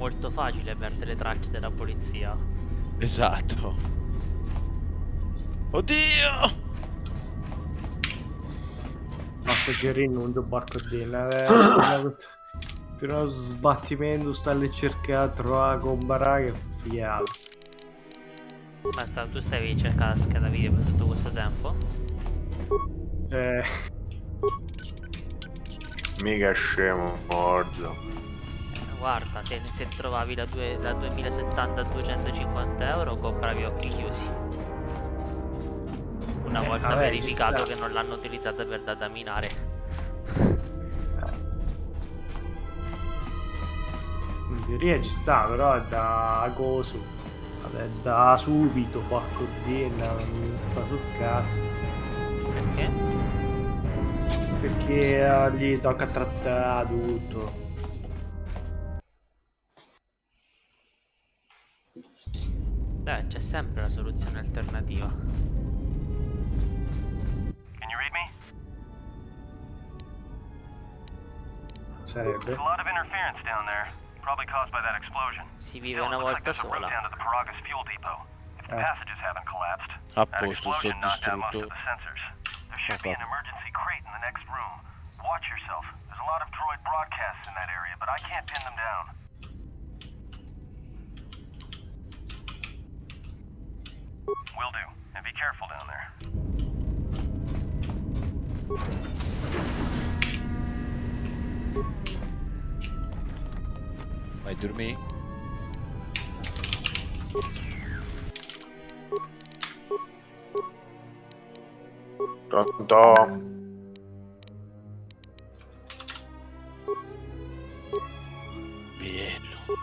molto facile perdere le tracce della polizia. Esatto. Oddio! Marco Gerino non do barco di per uno sbattimento sta lì cercare trovare comprare che fiato. Aspetta, tu stavi cercando la scheda video per tutto questo tempo? Mica scemo, Orzo. Guarda, se trovavi da 2070 a 250 euro, compravi occhi chiusi. Una volta vabbè, verificato che non l'hanno utilizzata per dataminare. In teoria ci sta, però è da coso. Vabbè, da subito, porco di non sta sul cazzo. Perché? Perché gli tocca trattare tutto. C'è sempre la soluzione alternativa. Can you read me? Sarebbe. There's a lot of interference down there, probably caused by that explosion. Si vive una volta sola. Down to the Paragas fuel depot. If the passages haven't collapsed, A that posto, sto explosion knocked out most distrutto. of the sensors. There should be an emergency crate in the next room. Watch yourself. There's a lot of droid broadcasts in that area, but I can't pin them down. Will do. And be careful down there. Vai, dormi? Pronto? Bello.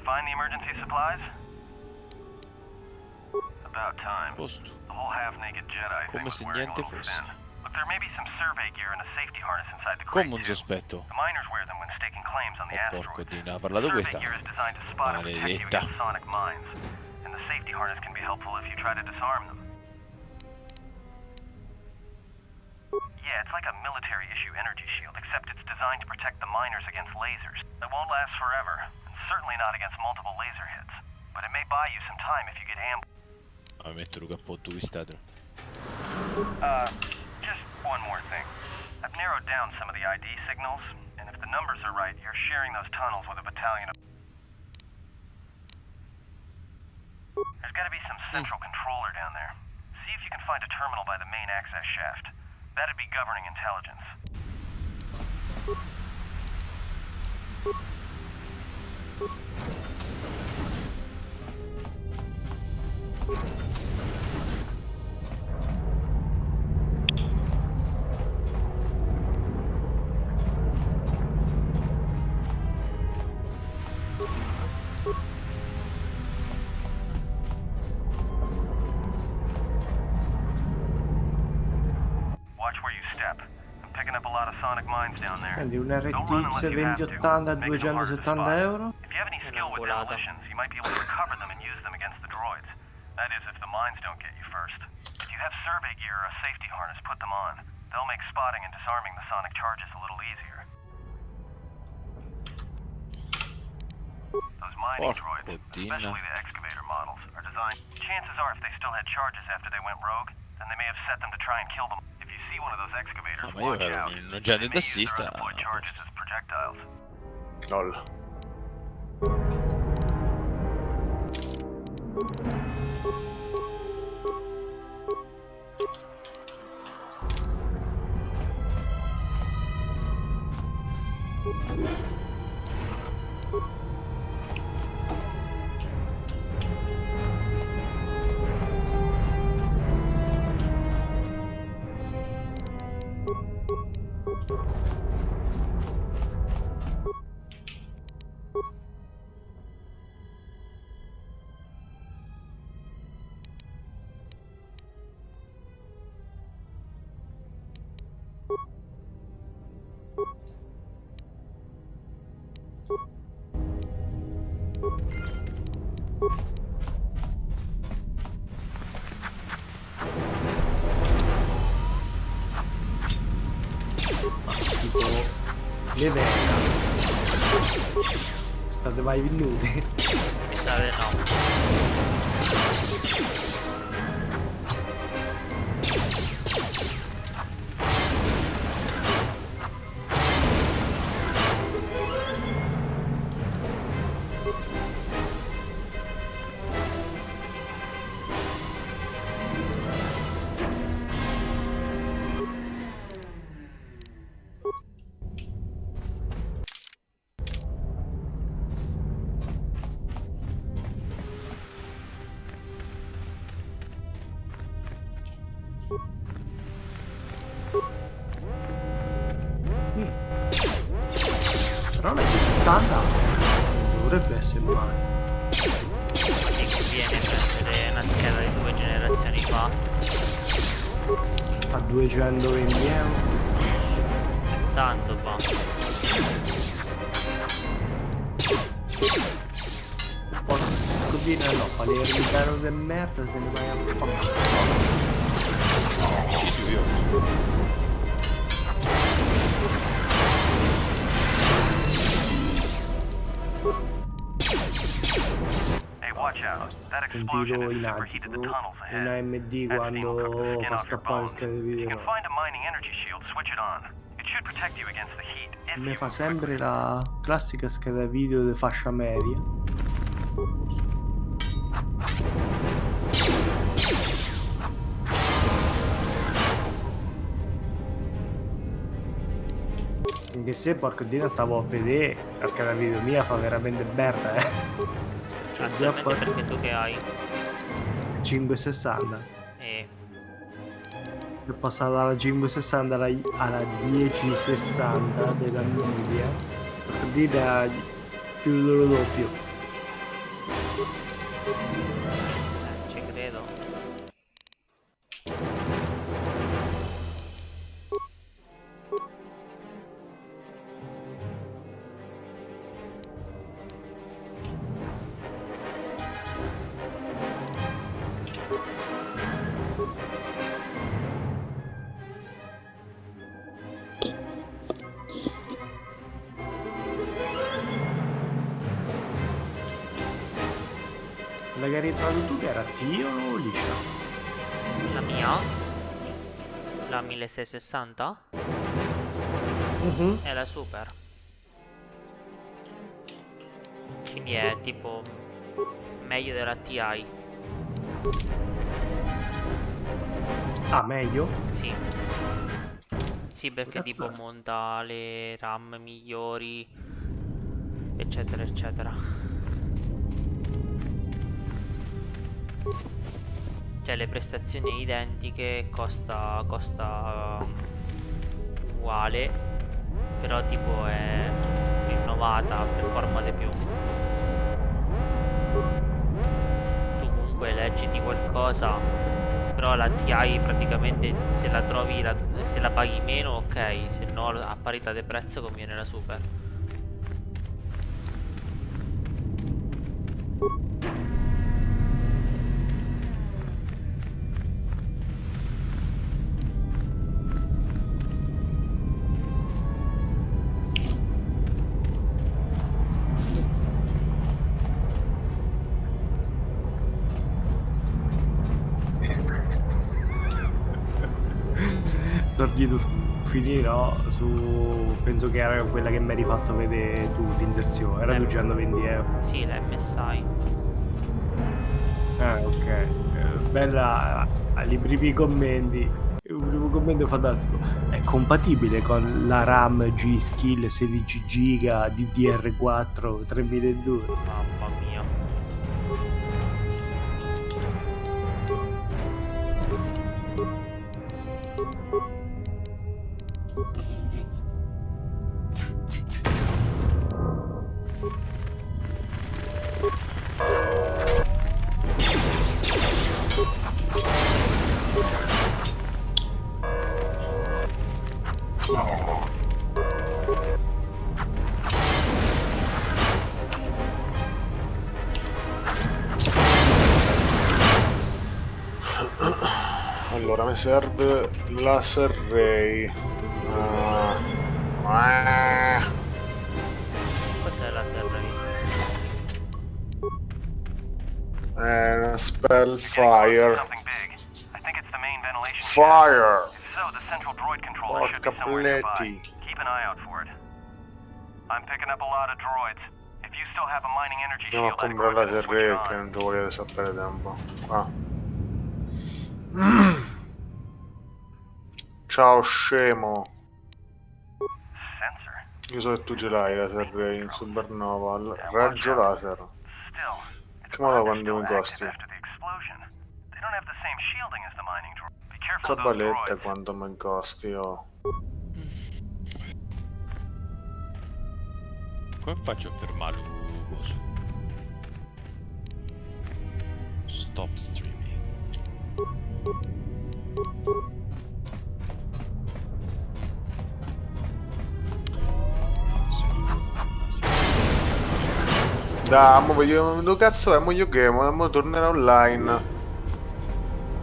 Find the emergency supplies? About time. Posto. The whole half-naked Jedi thing Come was se wearing a niente little fosse. thin. Look, there may be some survey gear and a safety harness inside the crate, Come un too. sospetto. The miners wear them when staking claims on the Oh, porco asteroids. Dino, ha parlato Survey questa. gear is designed to spot and protect you Maledetta. against sonic mines, and the safety harness can be helpful if you try to disarm them. Yeah, it's like a military-issue energy shield, except it's designed to protect the miners against lasers. It won't last forever, and certainly not against multiple laser hits. But it may buy you some time if you get ambushed. Ma metto il cappotto vistato. Just one more thing. I've narrowed down some of the ID signals, and if the numbers are right, you're sharing those tunnels with a battalion of... There's gotta be some central controller down there. See if you can find a terminal by the main access shaft. That'd be governing intelligence. Watch where you step. I'm picking up a lot of sonic mines down there. Quindi un Don't run RTX unless you have to. 2080 a Makes them harder to 270 spot. euro. If you have any skill with Un'angolata. demolitions, you might be able to recover them and use them against the droids. That is, if the mines don't get you first. If you have survey gear or a safety harness, put them on. They'll make spotting and disarming the sonic charges a little easier. Those mining Porco droids, Dino. especially the excavator models, are designed... Chances are if they still had charges after they went rogue, then they may have set them to try and kill them. If you see one of those excavators, Ah, ma io watch ero out. in genere They may use their tassista. undeployed charges as projectiles. Lol. Le vega. State mai venuti? Mi sa di no. Però la 1080 non dovrebbe essere male. Ti conviene prendere una scheda di 2 generazioni fa. A 220 euro. Tanto fa. Così no, fa l'ermitano del merda se ne vai a fare. Hey, watch out. That Un explosion tiro has in superheated the agito, tunnels ahead. una MD That's quando Cooper. fa Cannot scappare le respond. schede If you video. can find a mining energy shield, switch it on. It should protect you against the heat. If Mi you fa move sempre quickly. la classica scheda video di fascia media. Anche se porco Dio stavo a vedere la scheda video mia fa veramente merda Cioè già Attualmente perché tu che hai? 560 E è passata dalla 560 alla 1060 della Nvidia, porco Dio da più dello doppio. ci credo. La che hai ritrovato tu che era Tio o liscia? La mia? La 1660? È la super. Quindi è tipo meglio della TI. Ah, meglio? Sì. Sì, perché Cazzo tipo è? monta le RAM migliori, eccetera, eccetera. Cioè le prestazioni identiche, costa uguale, però tipo è rinnovata, performa di più. Tu comunque leggiti qualcosa, però la TI praticamente se la trovi, se la paghi meno ok, se no a parità di prezzo conviene la super. Sordito finirò su... penso che era quella che mi hai fatto vedere tu l'inserzione, era 220 euro. Sì, la MSI. Ah, ok. Bella, i primi commenti. Il primo commento fantastico. È compatibile con la RAM G-Skill 16 GB DDR4 3002. Mamma mia. Allora, mi serve laser ray. Spell Getting close to fire. something big. I think it's the main ventilation shaft. Fire. If so, the central droid controller should be Porca somewhere nearby. pletti. Keep an eye out for it. I'm picking up a lot of droids. If you still have a mining energy Andiamo a shield, I'd go comprare la ahead and switch serre it che on. non ci volete sapere tempo. Ah. Ciao scemo. Sensor. Io so che tu ce l'hai la serre in supernova. Raggio laser. Still, its Che modo arms are quando still mi active costi? after the explosion. They don't have the same shielding as the mining droid. Be careful of those Cabaletta droids. quanto mi costi, oh. Come faccio a fermarlo? Coso? Stop streaming. Dai, mo vediamo dove cazzo è, mo io che, mo tornerà online.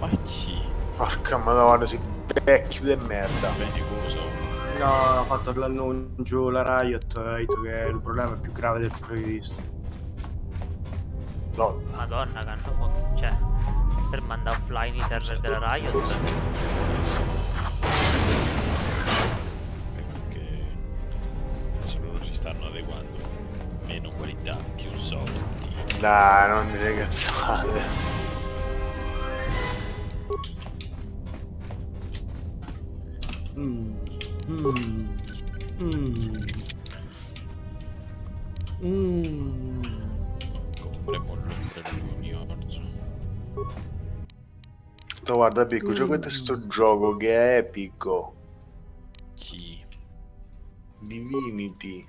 Ma chi? Porca madonna, si vecchio di merda. Bene coso. No, ha fatto l'annuncio la Riot, ha detto che il problema è più grave del previsto. No, Madonna, che hanno cioè, per mandare offline i server della Riot. Perché adesso loro si stanno adeguando. Meno qualità, più soldi. dai, non dite cazzate. Mm. Mm. Mm. Mm. Compremo l'ombra dell'universo. Guarda, Picco, giocate sto gioco che è epico. Chi? Divinity.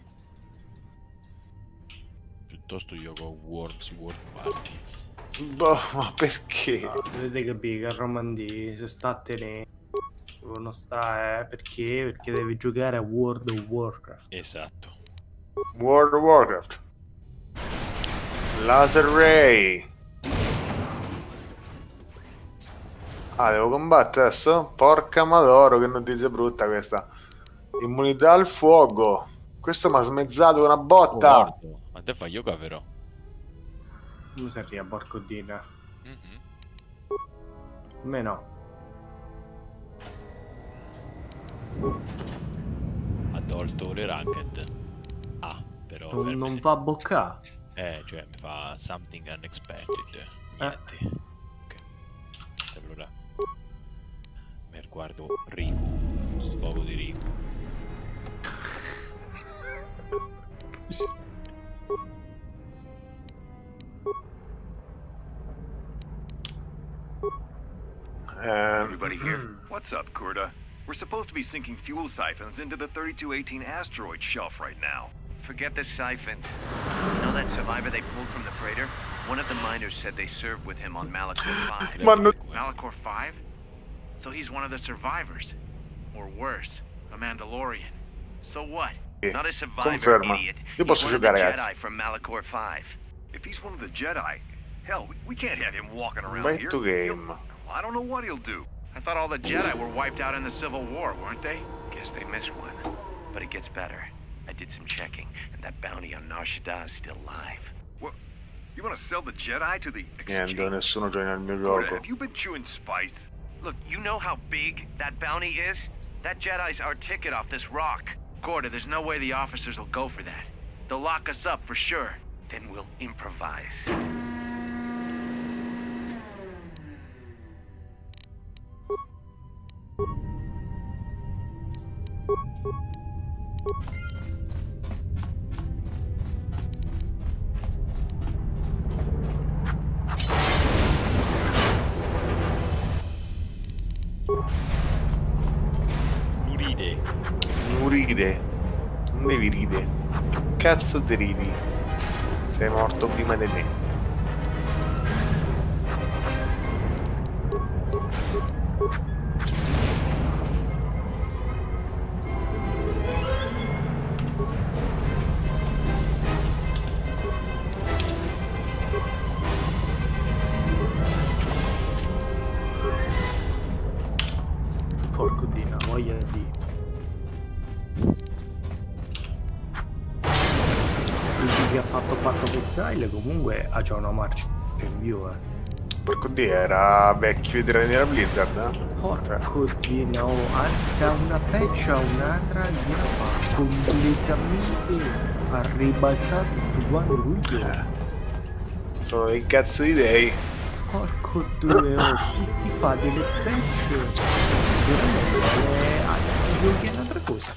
Piuttosto gioco a Worms World Party. Boh, ma perché? No, dovete capire che a Romandì se sta a tenere non sta, perché deve giocare a World of Warcraft. Esatto. World of Warcraft. Laser Ray. Ah, devo combattere adesso? Porca madoro, che notizia brutta questa. Immunità al fuoco. Questo mi ha smezzato una botta. Morto. Ma te fa yoga però? Come si arriva, porco dina? Mhm. A me no. Ha tolto le ranked. Ah, però Non fa boccà. cioè mi fa something unexpected. Niente. Ok. Allora mi guardo Riku. Sfogo di Riku. Everybody here? What's up, Kurta? We're supposed to be sinking fuel siphons into the 3218 asteroid shelf right now. Forget the siphons. You know that survivor they pulled from the freighter? One of the miners said they served with him on Malachor 5. Ma non- Malachor 5? So he's one of the survivors. Or worse, a Mandalorian. So what? Not a survivor, Conferma. idiot. Io He's posso one of the giocare, ragazzi. Jedi from Malachor 5. If he's one of the Jedi, hell, we can't have him walking around Back here. to game. I don't know what he'll do. I thought all the Jedi were wiped out in the Civil War, weren't they? Guess they missed one. But it gets better. I did some checking, and that bounty on Nar Shaddaa is still live. What? You want to sell the Jedi to the Niente, exchange? nessuno gioca nel mio Kurta, gioco. have you been chewing spice? Look, you know how big that bounty is? That Jedi's our ticket off this rock. Gorda, there's no way the officers will go for that. They'll lock us up for sure. Then we'll improvise. Nuride. Non ride. Non devi ride. Che cazzo ti ridi? Sei morto prima di me. Porco dina, voglia di. Lui che ha fatto Path of Exile comunque ha già una marcia che invio, Porco Dio, era vecchio veterano della Blizzard, eh? Porco Dio, no, da una patch a un'altra gliela fa completamente a ribaltare tutto quanto lui vuole. Sono dei cazzo di dei. Porco due, ti fa delle patch veramente non chiede un'altra cosa.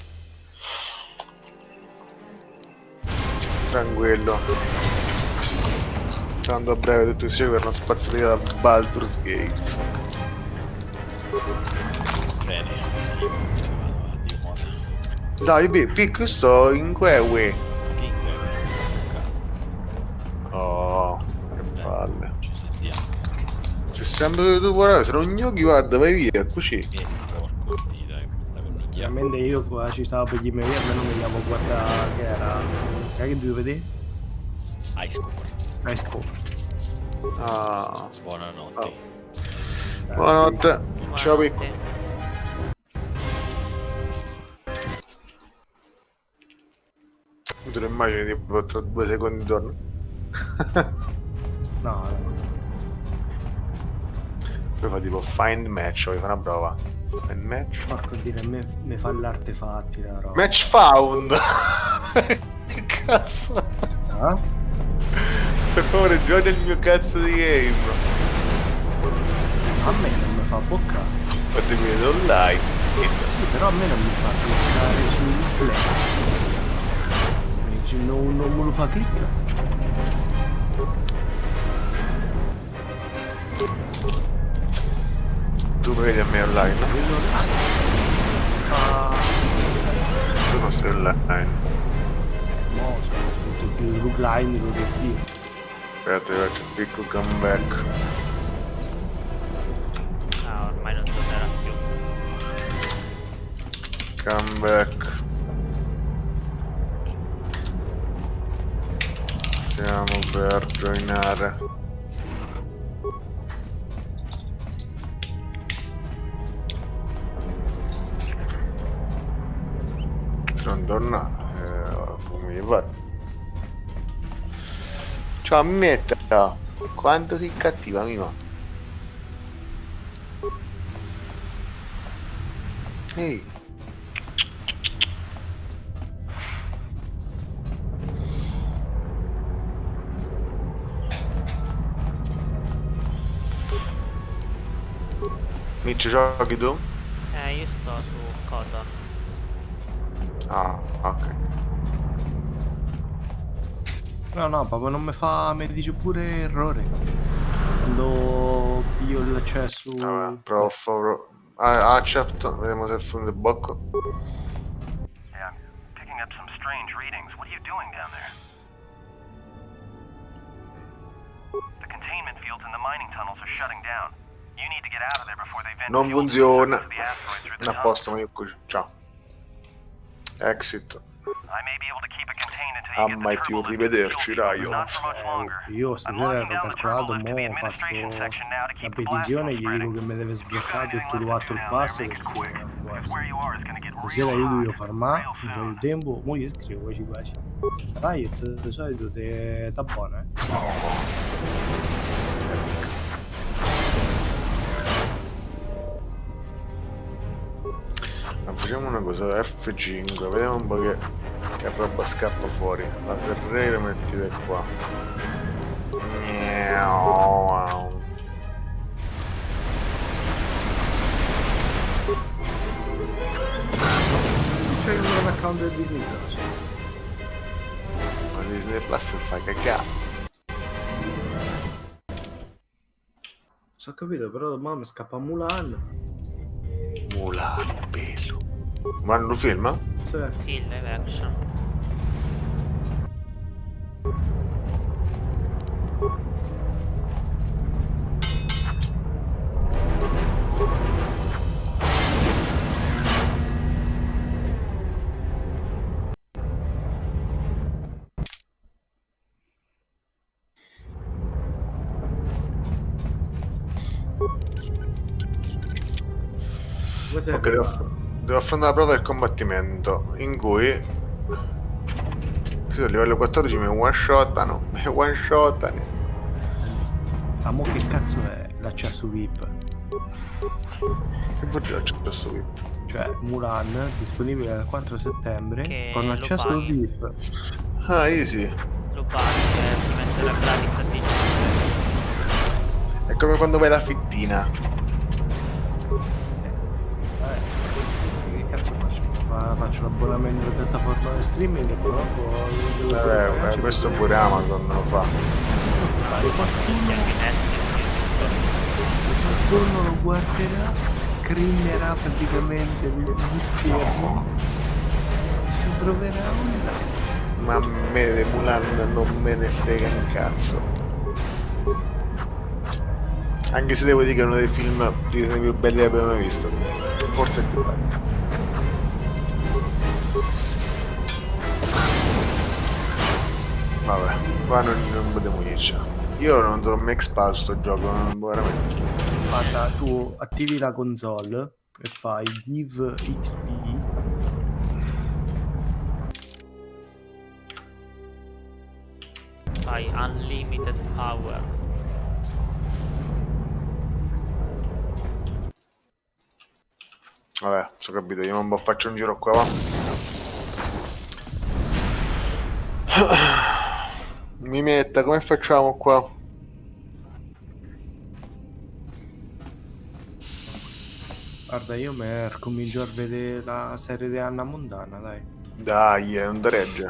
Tranquillo. Tanto a breve tutto si per una spazzatura da Baldur's Gate. Bene, io vado a di moda. Dai, picco, sto in Queue. Che in Oh, che palle. ci sentiamo. Se sempre tu guarda, se non gnocchi, guarda, vai via, così. Porco Dio, dai, sta con un'occhiata. Veramente io qua ci stavo per gli miei, almeno vediamo guardare che era. Che devo vedere? High score. Nice score. Ah, Buonanotte. buonanotte. Ciao, picco. Buonanotte. Tu lo immagini tipo tra 2 secondi torno? No, Poi fa tipo find match, voglio fare una prova. Find match. porco dire, me fa l'artefatti la roba. Match found! Che cazzo? Ah? Per favore, gioca il mio cazzo di game. A me non mi fa boccare. Fate vedere online. Sì, però a me non mi fa cliccare sul play. Non me lo fa cliccare. Tu mi vedi a me online, no? Vedo là. Tu non sei online. No, sono tutti i rogueline lo obiettivo. Aspetta, io faccio un piccolo comeback. Ah, ormai non tornerà più. Comeback. Stiamo per joinare. Se non torna, come gli pare. Ciao, ammetta. Quanto sei cattiva, Mima. Ehi. Mitch, giochi tu? Io sto su KOTOR. Ah, ok. No, proprio non mi fa, mi dice pure errore. Quando io l'accesso. Vabbè, provo. Accetto, vediamo se funde il bocco. Yeah, I'm picking up some strange readings. What are you doing down there? The containment fields in the mining tunnels are shutting down. You need to get out of there before they vent Non fuel funziona. to the asteroid through the A posto, tunnels. ma io qui. Ciao. Exit. I may be able to keep it contained until A you get mai the più turbo lift rivederci, fuel field, Riot. but not for much longer. Io I'm stasera locking ero down the calcolato, turbo lift to the mo faccio administration section now to la keep the blast petizione from e gli dico spreading. che mi deve Do sbloccare anything tutto il left to do 4 down pass there, make it quick, because where you are is gonna get stasera real io devo hot farmare, real non c'ho soon. il tempo, mo io scrivo quasi quasi. Dai, di solito te sta buona, Ma facciamo una cosa, F5, vediamo un po' che roba scappa fuori. La serrera mettite qua. Miau. C'è un account del Disney Plus. Ma Disney Plus fa cagare. So capito, però mamma mi scappa Mulan. Mulan, bello. Ma non lo filma? Sì. Sì, il live action. Come sei Ok, devo affrontare la prova del combattimento in cui io a livello 14 mi one shotano. Ma mo che cazzo è l'accesso VIP? Che vuol dire accesso VIP? Cioè, Mulan, disponibile dal 4 settembre, Che con lo accesso paghi. VIP. Ah, easy. Lo paghi per ti metterà gratis a dicembre. È come quando vai da Fittina. Che cazzo faccio? Faccio l'abbonamento alla piattaforma di streaming e poi dopo... Vabbè, questo pure Amazon lo fa. Qualcuno lo guarderà, scriverà praticamente lo schermo e si troverà online. Ma a me di Mulan non me ne frega un cazzo. Anche se devo dire che è uno dei film Disney più belli che abbiamo mai visto. Forse il più bello. Vabbè, qua non potremo dirci. Io non so come expa sto gioco, veramente. Guarda, tu attivi la console e fai give XP. Fai unlimited power. Vabbè, ho capito, io un po' faccio un giro qua, va. Mi metta, come facciamo qua? Guarda, io mi comincio a vedere la serie di Anna Montana, dai. Dai, è un regge.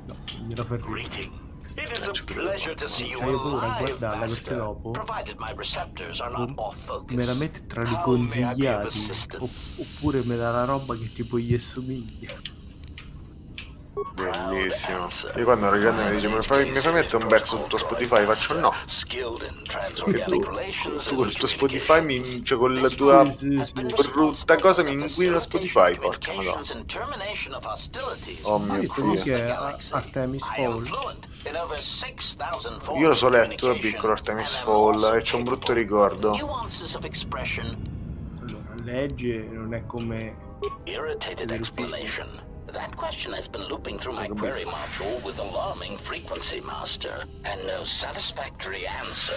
No, glielo fai ridere. Greeting. It is a pleasure to see you C'hai paura a alive, guardarla perché Master, dopo provided my receptors are not off focus. me la metti tra i How may I be of consigliati assistance? oppure me dà la roba che tipo gli assomiglia. Bellissimo. Io quando ero grande mi dice mi fai mettere un pezzo sul tuo Spotify, faccio no. Skilled in Che transorganic relations tu and col tuo Spotify cioè con la tua brutta cosa mi inquini lo Spotify, porca madonna. Oh mio Quello Dio. che è Artemis Fowl. Io lo so letto da piccolo Artemis Fall e c'ho un brutto ricordo. Allora, legge non è come Irritated explanation. That question has been looping through my query module with alarming frequency, Master, and no satisfactory answer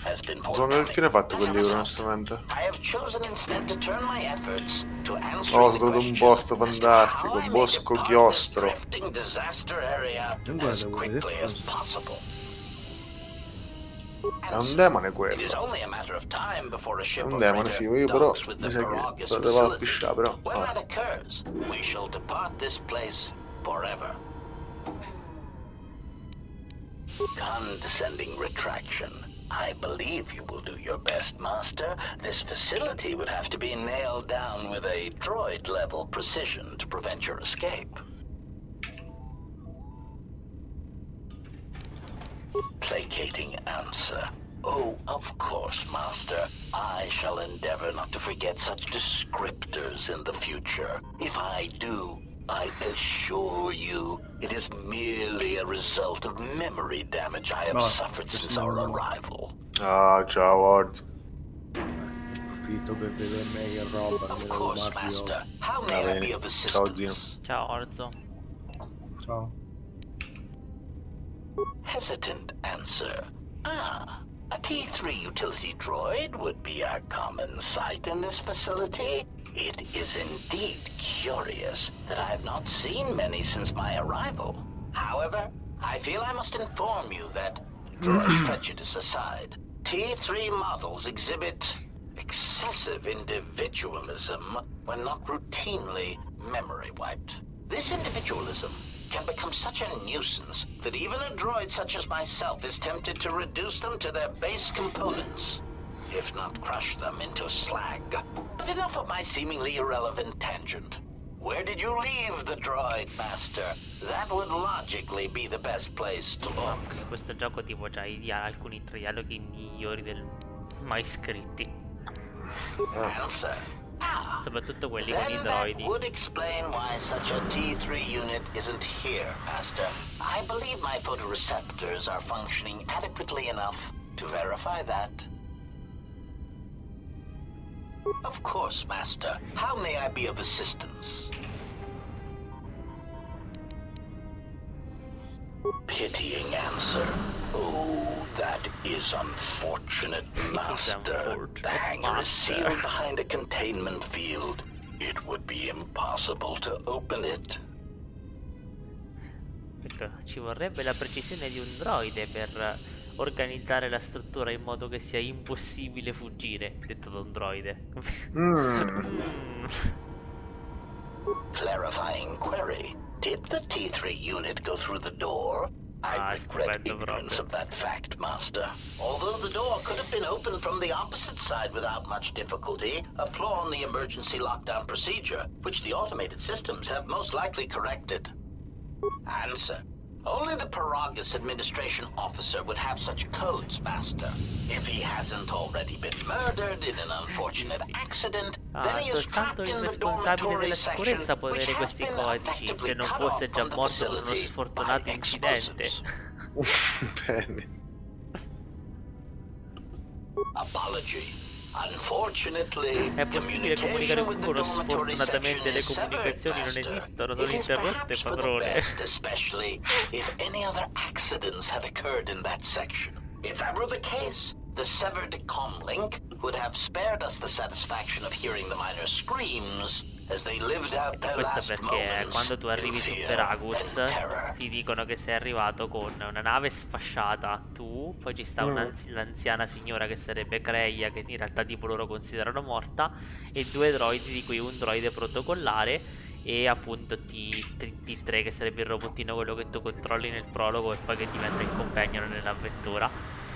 has been Non so che fine ha fatto quel libro, onestamente. I have chosen instead to turn my efforts to answer Oh, ho trovato un posto fantastico, bosco chiostro. disaster area Non guarda, as vuoi quickly vedere as possible. È un demone It is quello. only a matter of time before a È ship un of demone, sì, greater io però docks with mi the sa che Paragus lo devo facility. pisciare, però. When Vabbè. that occurs, we shall depart this place forever. Condescending retraction. I believe you will do your best, Master. This facility would have to be nailed down with a droid-level precision to prevent your escape. Placating answer. Oh, of course, Master. I shall endeavor not to forget such descriptors in the future. If I do, I assure you, it is merely a result of memory damage I have suffered since our arrival. Ah, ciao, Ward. approfitto per vedermi che roba, Of me lo course, Mario. Master. How Va may I be bene. of Ciao, zio. assistance? Ciao Orzo. Ciao. Hesitant answer. Ah, a T3 utility droid would be our common sight in this facility. It is indeed curious that I have not seen many since my arrival. However, I feel I must inform you that, droid prejudice aside, T3 models exhibit excessive individualism when not routinely memory wiped. This individualism can become such a nuisance that even a droid such as myself is tempted to reduce them to their base components, if not crush them into slag. But enough of my seemingly irrelevant tangent. Where did you leave the droid, Master? That would logically be the best place to look. In questo gioco tipo c'ha alcuni dialoghi migliori del mai scritti. Answer. Ah, Soprattutto quelli con i then that droidi. would explain why such a T3 unit isn't here, Master. I believe my photoreceptors are functioning adequately enough to verify that. Of course, Master. How may I be of assistance? Pitying answer. Oh, That is unfortunate, Master. unfortunate, The hangar is Master. sealed behind a containment field. It would be impossible to open it. Ecco, ci vorrebbe la precisione di un droide per organizzare la struttura in modo che sia impossibile fuggire, detto da un droide. Mm. Clarifying query. Did the T3 unit go through the door? I regret stupendo ignorance proprio. of that fact, Master. Although the door could have been opened from the opposite side without much difficulty, a flaw in the emergency lockdown procedure, which the automated systems have most likely corrected. Answer. Only the Paragus administration officer would have such codes, Master. If he hasn't already been murdered in an unfortunate accident, then he is Soltanto trapped il in the responsabile dormitory della section, sicurezza può which avere has questi been codici, effectively se non cut fosse off già from the morto con uno facility sfortunato by incidente. explosives. Bene. Apology. Unfortunately, È possibile comunicare con communication with uno? the dormitory Sfortunatamente le section is comunicazioni non severed, esistono, Master. sono It is interrotte, perhaps for the padrone. best, especially if any other accidents have occurred in that section. If that were the case, the severed comlink would have spared us the satisfaction of hearing the miners' screams as they lived out their Questo last perché moments quando tu arrivi in su fear Peragus and terror. ti dicono che sei arrivato con una nave sfasciata, tu, poi ci sta l'anziana signora che sarebbe Creia, che in realtà tipo loro considerano morta, e due droidi, di cui un droide protocollare e appunto T3 che sarebbe il robottino, quello che tu controlli nel prologo e poi che diventa il companion nell'avventura.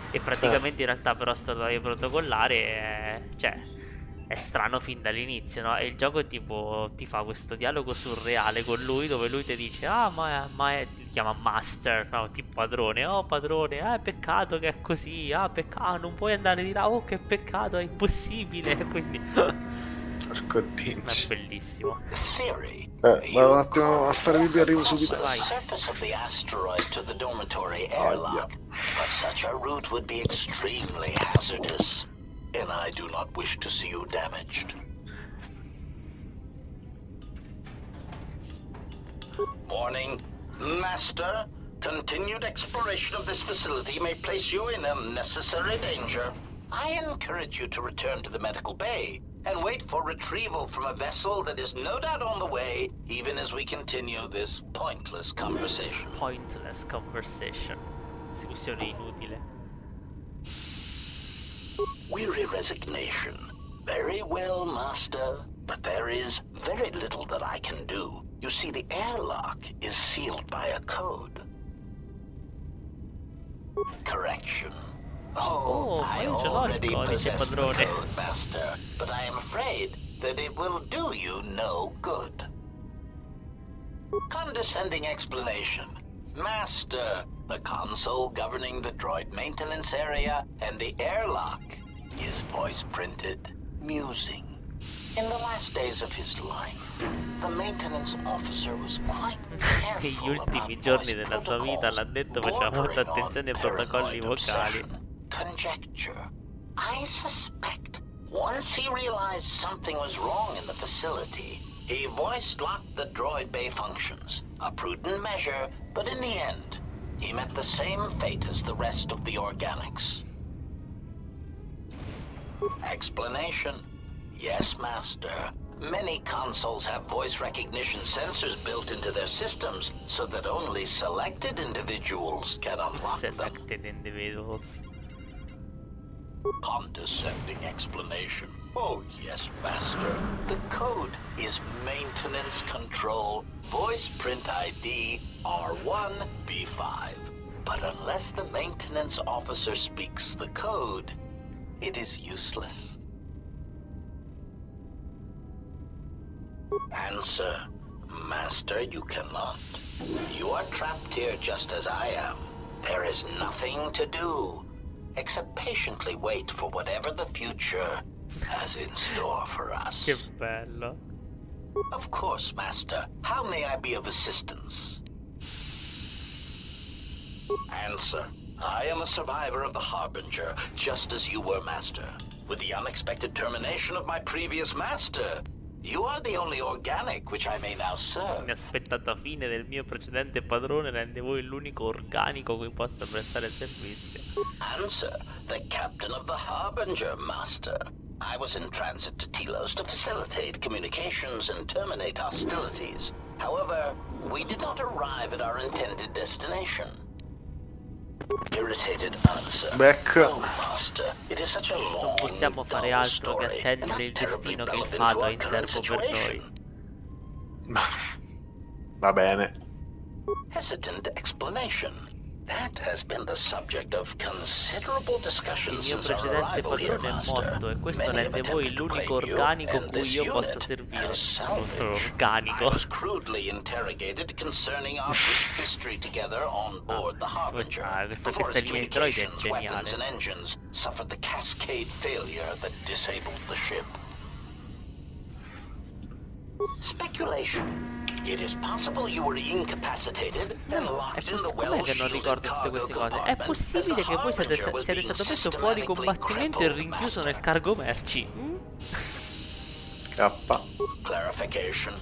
E praticamente in realtà però sto droide protocollare è strano fin dall'inizio, no? E il gioco tipo ti fa questo dialogo surreale con lui, dove lui ti dice ti chiama Master, no? Tipo padrone. Oh padrone, peccato che è così. Peccato, non puoi andare di là. Oh che peccato, è impossibile. Quindi Porco è dinci. bellissimo. Theory. Vado un attimo a fare pipì, arrivo subito. Vai. Surface of the asteroid to the dormitory airlock, but such a route would be extremely hazardous, and I do not wish to see you damaged. Warning, Master. Continued exploration of this facility may place you in unnecessary danger. I encourage you to return to the medical bay and wait for retrieval from a vessel that is no doubt on the way, even as we continue this pointless conversation. Pointless conversation. Discussione inutile. Weary resignation. Very well, Master. But there is very little that I can do. You see, the airlock is sealed by a code. Correction. Oh, I io ce l'ho il already codice, possess the padrone. code, Master, but I am afraid that it will do you no good. Condescending explanation. Master, the console governing the droid maintenance area and the airlock is voice printed, musing. In the last days of his life, the maintenance officer was quite careful Negli ultimi about giorni voice della sua vita là protocols, dentro faceva molta bordering on attenzione ai protocolli paranoid vocali. obsession. Conjecture. I suspect once he realized something was wrong in the facility, he voice-locked the droid bay functions. A prudent measure, but in the end, he met the same fate as the rest of the organics. Explanation. Yes, Master. Many consoles have voice recognition sensors built into their systems so that only selected individuals can unlock them. Selected individuals. Condescending explanation. Oh, yes, Master. The code is Maintenance Control Voice Print ID R1B5. But unless the maintenance officer speaks the code, it is useless. Answer. Master, you cannot. You are trapped here just as I am. There is nothing to do except patiently wait for whatever the future has in store for us. Che bello. Of course, Master. How may I be of assistance? Answer. I am a survivor of the Harbinger, just as you were, Master. With the unexpected termination of my previous master, You are the only organic which I may now serve. Inaspettata fine del mio precedente padrone rende voi l'unico organico cui possa prestare servizio. Answer, the captain of the Harbinger, Master. I was in transit to Telos to facilitate communications and terminate hostilities. However, we did not arrive at our intended destination. Irritated answer. Back. Oh, Master, it is such a long, Non possiamo fare dull altro che story, attendere il and not destino che terribly il relevant fato to ha our in current serbo per situation. noi. Va bene. Hesitant explanation. That has been the subject of considerable discussion Il mio since our precedente arrival here, padrone è Master. morto e questo Many have rende voi attempted to l'unico claim you organico and cui this io possa unit servire. as salvage. Organico. I was crudely interrogated concerning our brief history together on board the Harbinger. questa before its linea di droide è communications, weapons, geniale. and engines suffered the cascade failure that disabled the ship. Speculation. It is possible you were incapacitated and locked in the Com'è che non ricordo tutte queste cose? È possibile che voi siete stato messo fuori combattimento e rinchiuso nel cargo merci? K. Clarification.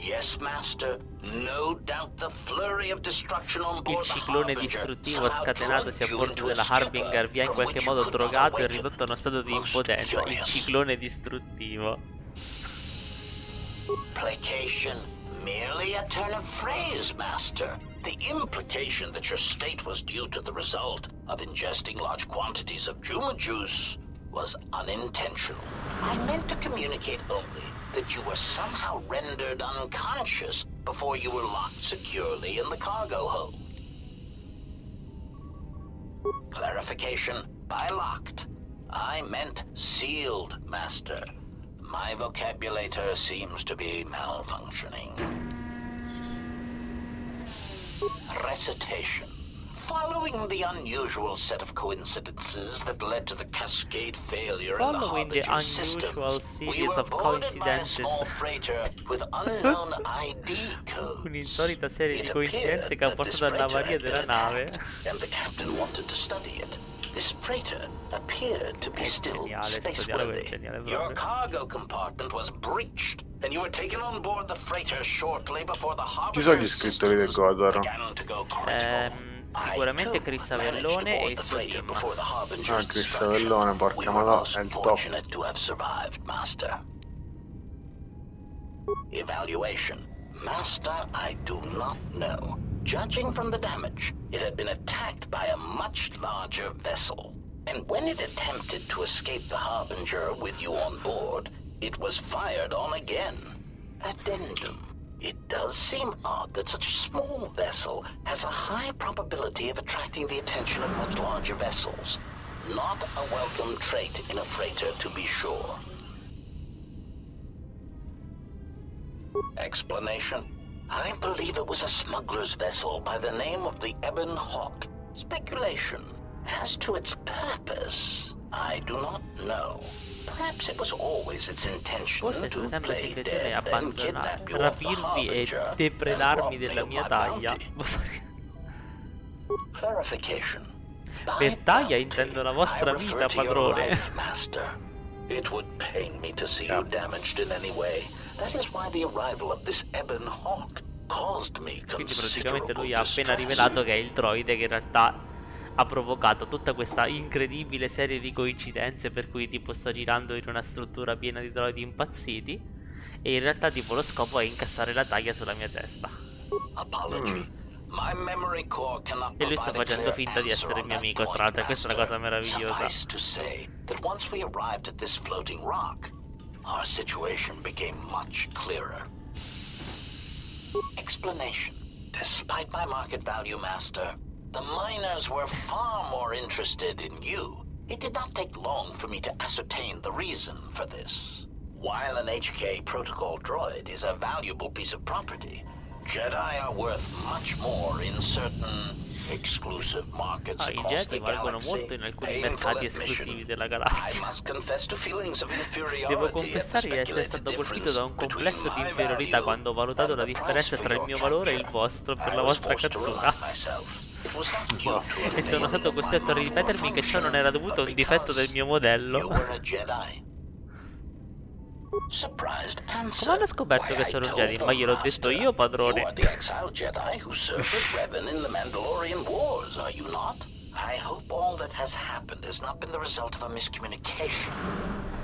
Yes, Master. No doubt the flurry of destruction on Il board the ciclone Harbinger distruttivo somehow scatenatosi a drugged you bordo into a della stupor Harbinger vi ha in from qualche which you modo could not drogato e awaken. ridotto a uno stato di Most impotenza. Il curious. ciclone distruttivo. Placation. Merely a turn of phrase, Master. The implication that your state was due to the result of ingesting large quantities of Juma juice was unintentional. I meant to communicate only that you were somehow rendered unconscious before you were locked securely in the cargo hold. Clarification. By locked, I meant sealed, Master. My vocabulator seems to be malfunctioning. Recitation. Following the unusual set of coincidences that led to the cascade failure in the Following the Harbinger unusual systems, series we were of boarded by a coincidences. small freighter with unknown ID codes. Un'insolita serie di It coincidenze che ha appeared that portato alla this avaria freighter della had nave. been attacked, and the captain wanted to study it. This freighter appeared to be È still geniale, sto dialogo è spaceworthy. geniale Your proprio. cargo compartment was breached, and you were taken on board the freighter shortly before the Chi sono Harbinger gli scrittori del systems KOTOR? began to go critical. Sicuramente I Chris too managed Avellone to e board il the suo freighter team. before the Harbinger's Chris destruction. Avellone, porca We were madonna, most è il top. fortunate to have survived, Master. Evaluation. Master, I do not know. Judging from the damage, it had been attacked by a much larger vessel. And when it attempted to escape the Harbinger with you on board, it was fired on again. Addendum. It does seem odd that such a small vessel has a high probability of attracting the attention of much larger vessels. Not a welcome trait in a freighter, to be sure. Explanation. I believe it was a smuggler's vessel by the name of the Ebon Hawk. Speculation. As to its purpose, I do not know. Perhaps it was always its intention Forse to sempre play l'intenzione è dead and kidnap you off the rapirvi e Harbinger depredarmi and della rob me mia of my taglia. bounty. Clarification. Per taglia By intendo la bounty, vostra I refer vita, to your padrone. life, Master. It would pain me to see you damaged in any way. That is why the arrival of this Ebon Hawk caused me Quindi praticamente lui ha considerable appena distress. rivelato che è il droide che in realtà ha provocato tutta questa incredibile serie di coincidenze per cui tipo sto girando in una struttura piena di droidi impazziti e in realtà tipo lo scopo è incassare la taglia sulla mia testa. Apology. My memory core cannot E lui sta provide a facendo clear finta di answer essere on mio that amico, point, tra l'altro questa è una cosa Master. meravigliosa. Suffice to say that once we arrived at this floating rock, our situation became much clearer. Explanation. Despite my market value, Master, the miners were far more interested in you. It did not take long for me to ascertain the reason for this. While an HK protocol droid is a valuable piece of property, Jedi are worth much more in certain exclusive markets I across Jedi the valgono galaxy. molto in alcuni Painful mercati admission. esclusivi della I galassia. must confess to feelings of inferiority Devo at the confessare di essere speculated stato colpito da un difference complesso di between my inferiorità value quando ho valutato and la the differenza price tra il for mio your valore e il capture. vostro per I la was vostra forced to cattura. remind myself. It was not you to E sono stato eliminate costretto a my ripetermi che ciò non era dovuto a un but difetto del because mio you modello. were a Jedi. Surprised answer. Come hanno scoperto che Why, I sono un told Jedi? them, Ma gliel'ho detto Master. io, padrone. You are the exiled Jedi who served with Revan in the Mandalorian Wars, are you not? I hope all that has happened has not been the result of a miscommunication.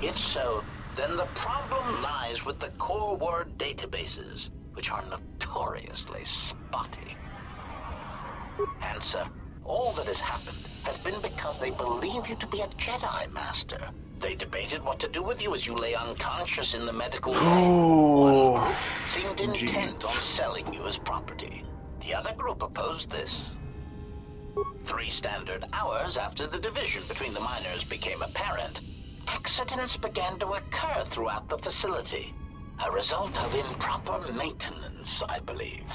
If so, then the problem lies with the core word databases, which are notoriously spotty. Answer. All that has happened has been because they believe you to be a Jedi, Master. They debated what to do with you as you lay unconscious in the medical wing. One group seemed intent on selling you as property. The other group opposed this. 3 standard hours after the division between the miners became apparent, accidents began to occur throughout the facility. A result of improper maintenance, I believe.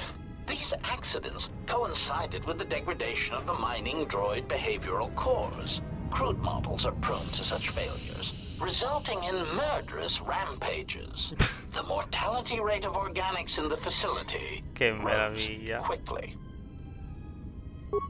These accidents coincided with the degradation of the mining droid behavioral cores. Crude models are prone to such failures, resulting in murderous rampages. The mortality rate of organics in the facility Che rose meraviglia. quickly.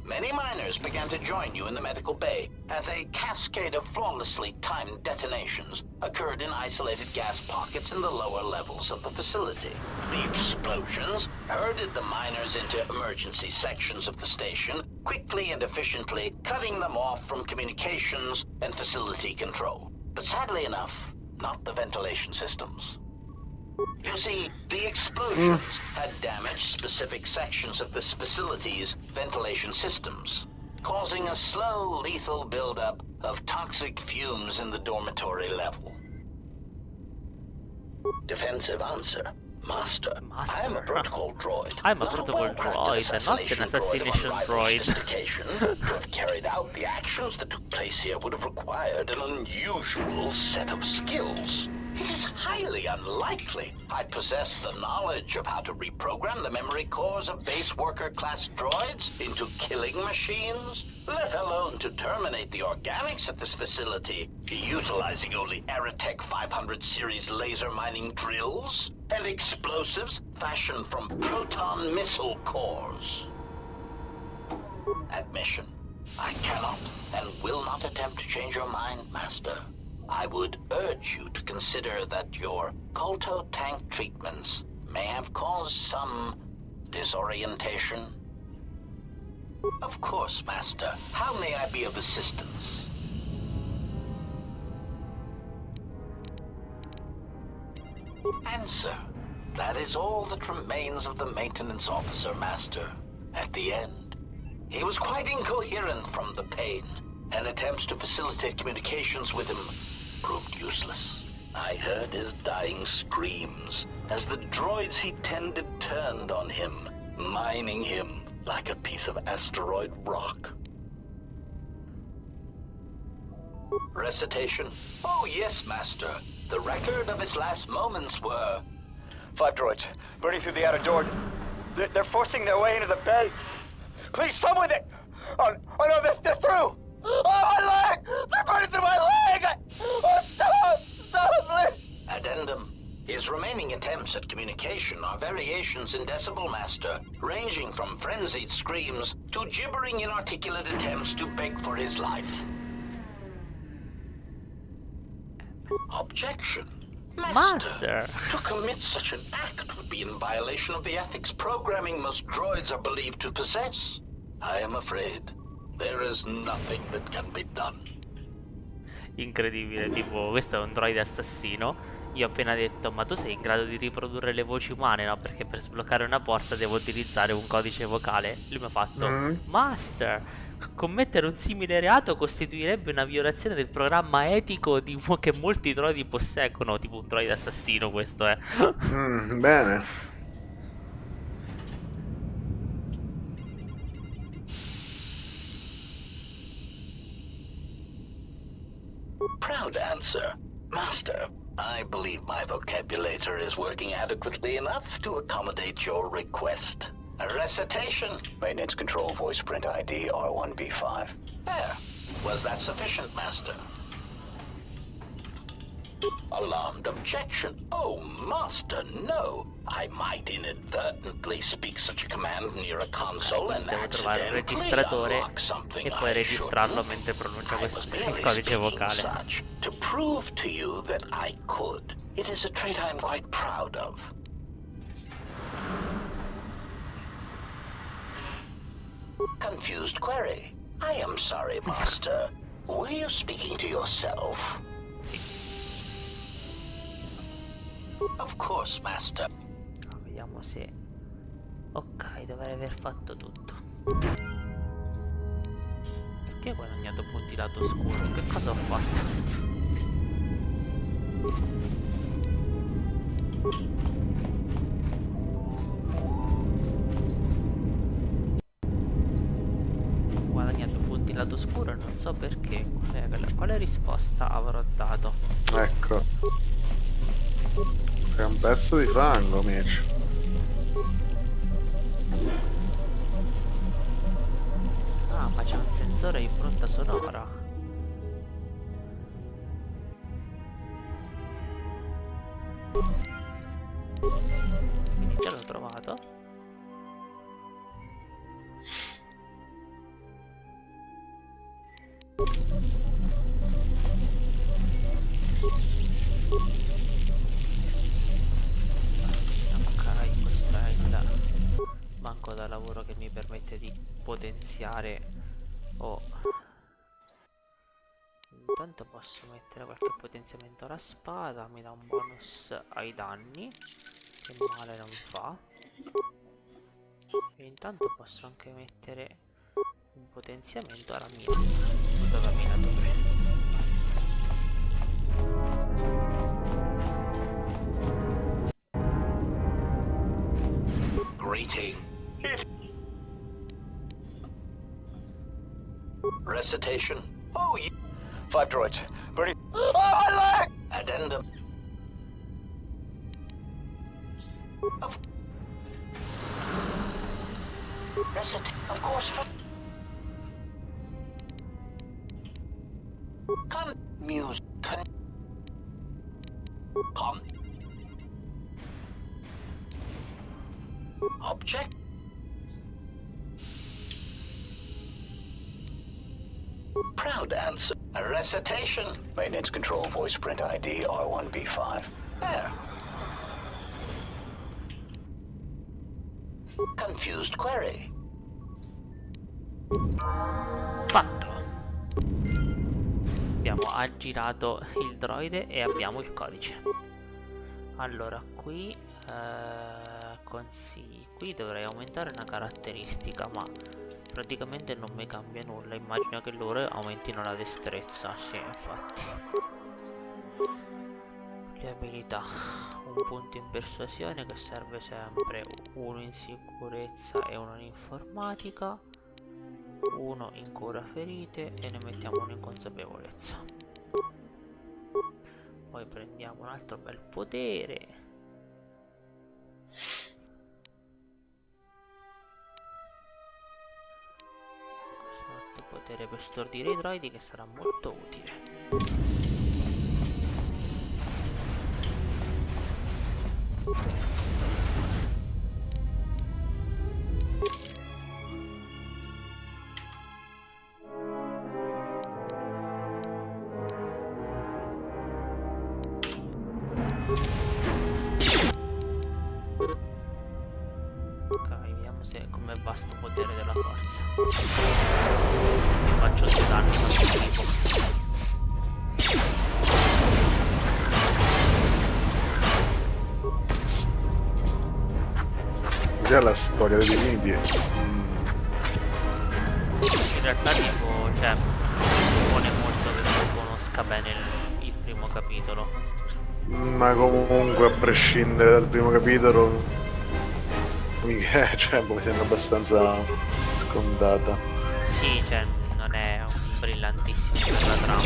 Many miners began to join you in the medical bay as a cascade of flawlessly timed detonations occurred in isolated gas pockets in the lower levels of the facility. The explosions herded the miners into emergency sections of the station, quickly and efficiently cutting them off from communications and facility control. But sadly enough, not the ventilation systems. You see, the explosions had damaged specific sections of this facility's ventilation systems, causing a slow, lethal buildup of toxic fumes in the dormitory level. Defensive answer. Master, I am a protocol droid. I'm a Not protocol well-practiced droid, not an assassination of droid. unrivaled sophistication. To have carried out the actions that took place here would have required an unusual set of skills. It is highly unlikely I possess the knowledge of how to reprogram the memory cores of base worker class droids into killing machines, let alone to terminate the organics at this facility, utilizing only Aerotech 500 series laser mining drills and explosives fashioned from proton missile cores. Admission. I cannot and will not attempt to change your mind, Master. I would urge you to consider that your KOTOR tank treatments may have caused some disorientation. Of course, Master. How may I be of assistance? Answer. That is all that remains of the maintenance officer, Master. At the end, he was quite incoherent from the pain, and attempts to facilitate communications with him proved useless. I heard his dying screams as the droids he tended turned on him, mining him like a piece of asteroid rock. Recitation. Oh yes, Master. The record of his last moments were... 5 droids, burning through the outer door. They're forcing their way into the bay. Please, someone that... Oh no, they're through! Oh, my leg! They're burning through my leg! Oh, stop, please! Addendum. His remaining attempts at communication are variations in Decibel Master, ranging from frenzied screams to gibbering inarticulate attempts to beg for his life. Objection. Master! To commit such an act would be in violation of the ethics programming most droids are believed to possess. I am afraid there is nothing that can be done. Incredibile, tipo, questo è un droide assassino. Io ho appena detto, ma tu sei in grado di riprodurre le voci umane? No, perché per sbloccare una porta devo utilizzare un codice vocale. Lui mi ha fatto, Master, commettere un simile reato costituirebbe una violazione del programma etico che molti droidi posseggono. Tipo un droide assassino questo è. Bene. Proud answer. Master, I believe my vocabulator is working adequately enough to accommodate your request. A recitation. Maintenance control voice print ID R1B5. There. Was that sufficient, Master? Alarmed objection. Oh, Master, no. I might inadvertently speak such a command near a console and Devo trovare un accidentally registratore unlock something e poi I registrarlo shouldn't. mentre pronuncia I was il merely codice speaking vocale. such to prove to you that I could. It is a trait I'm quite proud of. Confused query. I am sorry, Master. Were you speaking to yourself? Sì. Of course, Master. Vediamo se... Ok, dovrei aver fatto tutto. Perché ho guadagnato punti lato oscuro? Che cosa ho fatto? Ho guadagnato punti lato oscuro e non so perché. Quale risposta avrò dato? Ecco. È un pezzo di fango, amici. Ah, ma c'è un sensore di impronta sonora. Quindi già l'ho trovato. Ok, questo è il banco da lavoro che mi permette di potenziare. Oh, intanto posso mettere qualche potenziamento alla spada, mi dà un bonus ai danni, che male non fa. E intanto posso anche mettere un potenziamento alla mira, dove minatore. Greeting. Recitation. Oh, 5 droids. Bernie. Oh, my leg! addendum. Of Of course. Music. Object. Proud answer. A recitation. Maintenance control voice print ID R1B5. There. Confused query. Fatto. Abbiamo aggirato il droide e abbiamo il codice. Allora qui consigli. Qui dovrei aumentare una caratteristica, ma praticamente non mi cambia nulla. Immagino che loro aumentino la destrezza. Sì, infatti. Le abilità. Un punto in persuasione che serve sempre, uno in sicurezza e uno in informatica, uno in cura ferite e ne mettiamo uno in consapevolezza. Poi prendiamo un altro bel potere. Questo altro potere per stordire i droidi che sarà molto utile. Ok, vediamo se come va sto potere della forza. Faccio 2 danni ma schifo. Cos'è la storia dei Divinity? In realtà tipo, cioè, mi pone molto che non conosca bene il primo capitolo. Ma comunque, a prescindere dal primo capitolo, cioè, mi sembra abbastanza scontata. Sì, cioè, non è un brillantissimo per la trama.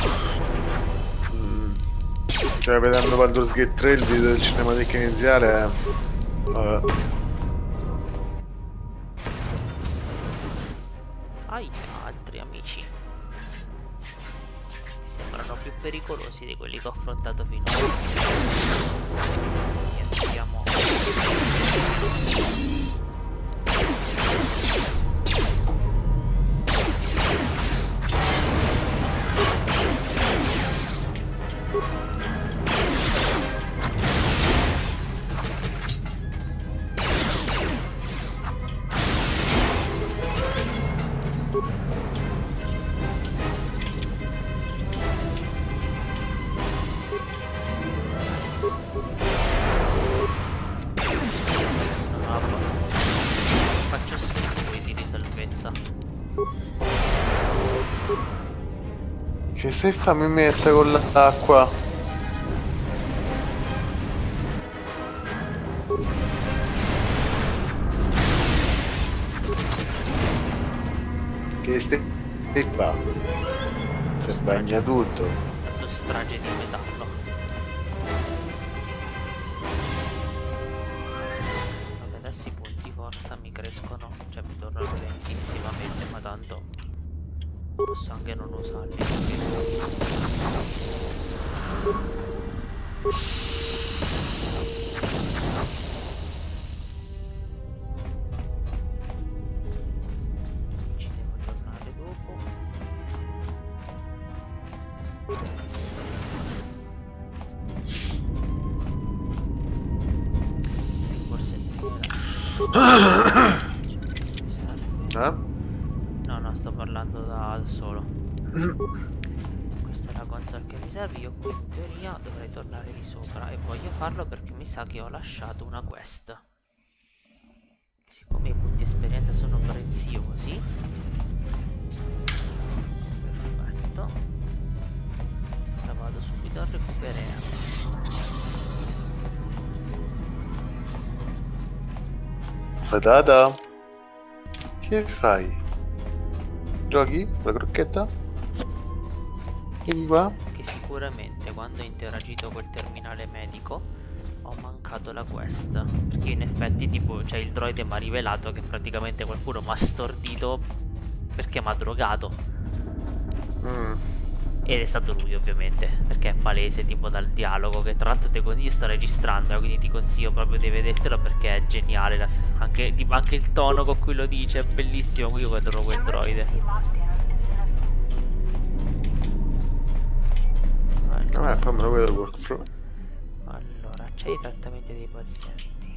Cioè, vedendo Baldur's Gate 3, il video del cinematic iniziale, vabbè. Hai altri amici? Ti sembrano più pericolosi di quelli che ho affrontato finora. Niente, andiamo. Faccio schifo i tiri di salvezza. Che se fammi mettere con l'acqua? Che stai fa? Che bagna tutto. Fatto strage di metallo. Vabbè, adesso i punti forza mi crescono, cioè mi tornano lentissimamente, ma tanto posso anche non usarli. Ci devo tornare dopo. Forse no, no, sto parlando da solo. Questa è la console che mi serve. Io qui in teoria dovrei tornare di sopra, e voglio farlo perché mi sa che ho lasciato una quest. E siccome i punti esperienza sono preziosi, perfetto, la vado subito a recuperare. Patata? Che fai? Giochi con la crocchetta? Vieni qua. Che sicuramente quando ho interagito col terminale medico ho mancato la quest, perché in effetti tipo cioè il droide mi ha rivelato che praticamente qualcuno mi ha stordito perché mi ha drogato. Ed è stato lui, ovviamente, perché è palese tipo dal dialogo, che tra l'altro io sto registrando, quindi ti consiglio proprio di vedertelo perché è geniale, anche il tono con cui lo dice è bellissimo. Io adoro quel droide. Vabbè, poi me lo vedo il workflow. Allora, c'è i trattamenti dei pazienti.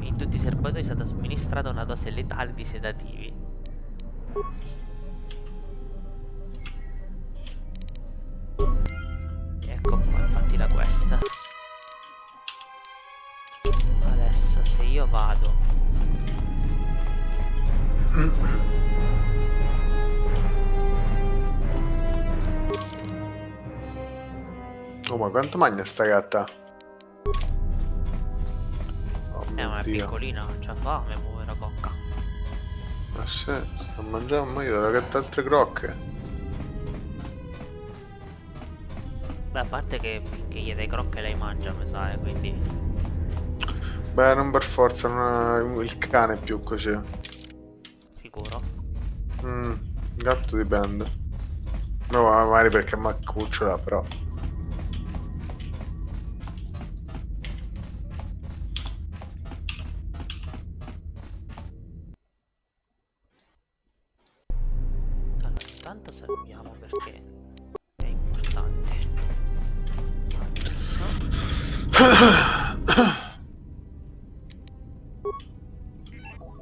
In tutti i serbatoi è stata somministrata una dose letale di sedativi. Ecco qua, infatti la quest. Adesso se io vado Oh, ma quanto mangia sta gatta? Oh mio ma è Dio. piccolina, non c'ha fame, povera cocca. Ma sì, sta mangiando, ma io devo gatta altre crocche. Beh, a parte che finché gli dai crocche lei mangia, mi sa, quindi Beh, non per forza, il cane è più così. sicuro. Il gatto dipende. No, magari perché mi cucciola, però. Allora, intanto salviamo perché è importante. Adesso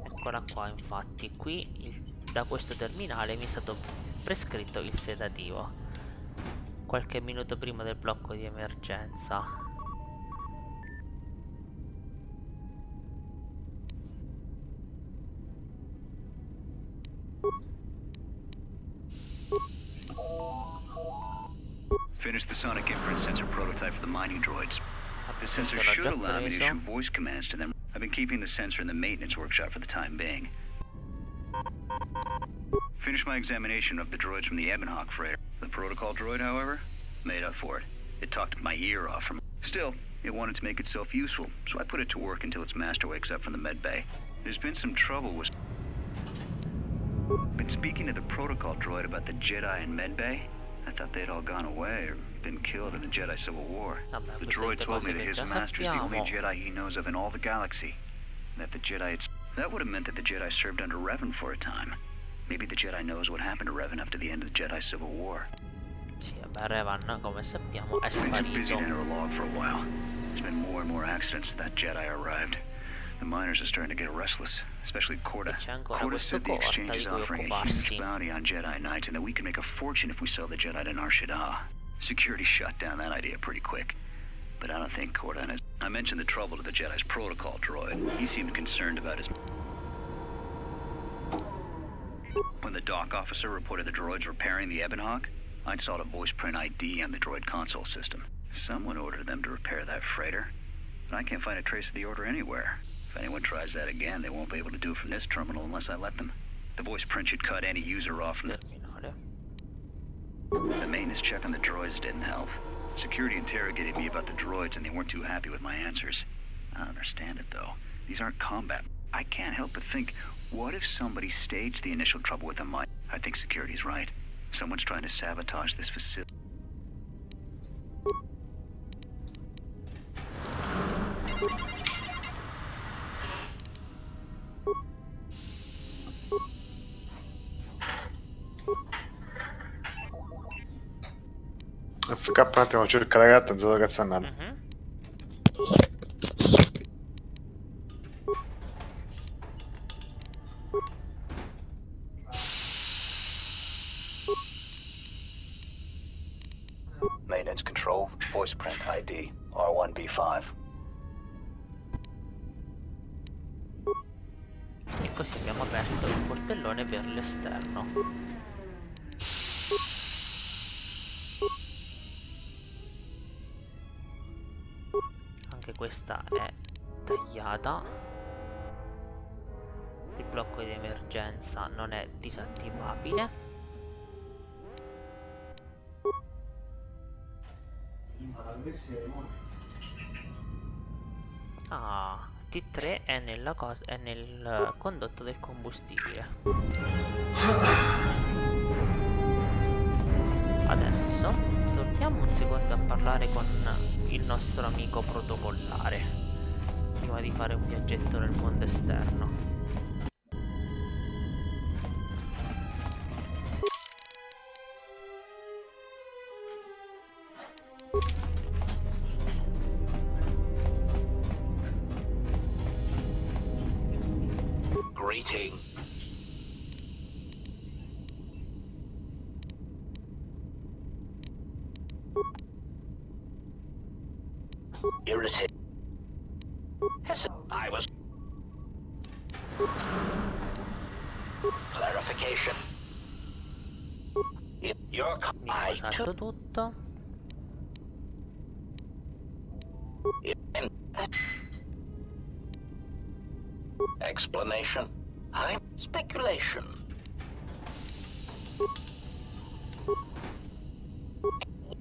eccola qua, infatti qui da questo terminale mi è stato prescritto il sedativo qualche minuto prima del blocco di emergenza. Finish the sonic imprint sensor prototype for the mining droids. The sensor L'ho should già allow me to preso. issue voice commands to them. I've been keeping the sensor in the maintenance workshop for the time being. Finish my examination of the droids from the Ebonhawk freighter. The protocol droid, however, made up for it. It talked my ear off from... Still, it wanted to make itself useful, so I put it to work until its master wakes up from the med bay. There's been some trouble with... Been speaking to the protocol droid about the Jedi in Medbay. I thought they'd all gone away or been killed in the Jedi Civil War. Vabbè, The queste droid tutte told me cose that che his già master is the only sappiamo. Jedi he knows of in all the galaxy. That the Jedi had... That would have meant that the Jedi served under Revan for a time. Maybe the Jedi knows what happened to Revan after the end of the Jedi Civil War. Sì, vabbè, Revan, come sappiamo, è I've been too busy sparito. to enter a log for a while. There's been more and more accidents since that Jedi arrived. The miners are starting to get restless, especially Korda. E c'è ancora Korda questo said the Corta exchange di is cui offering a occuparsi. huge bounty on Jedi Knights and that we can make a fortune if we sell the Jedi to Nar Shaddaa. Security shut down that idea pretty quick. But I don't think Korda has... I mentioned the trouble to the Jedi's protocol droid. He seemed concerned about his... When the dock officer reported the droids repairing the Ebonhawk, I installed a voice print ID on the droid console system. Someone ordered them to repair that freighter, but I can't find a trace of the order anywhere. If anyone tries that again, they won't be able to do it from this terminal unless I let them. The voice print should cut any user off from the... Terminale. The maintenance check on the droids didn't help. Security interrogated me about the droids and they weren't too happy with my answers. I don't understand it though. These aren't combat. I can't help but think, what if somebody staged the initial trouble with the mine? I think security's right. Someone's trying to sabotage this facility. FK un attimo, cerca la gatta, zero cazzannata. Mhm. Maintenance control, voice print ID, R1B5. E così abbiamo aperto il portellone per l'esterno. Anche questa è tagliata. Il blocco di emergenza non è disattivabile. Ah, T3 è è nel condotto del combustibile. Adesso torniamo un secondo a parlare con il nostro amico protocollare prima di fare un viaggetto nel mondo esterno. Greeting. Irritating. I was... Clarification. Your... Mi ho usato tutto. Explanation. I'm speculation.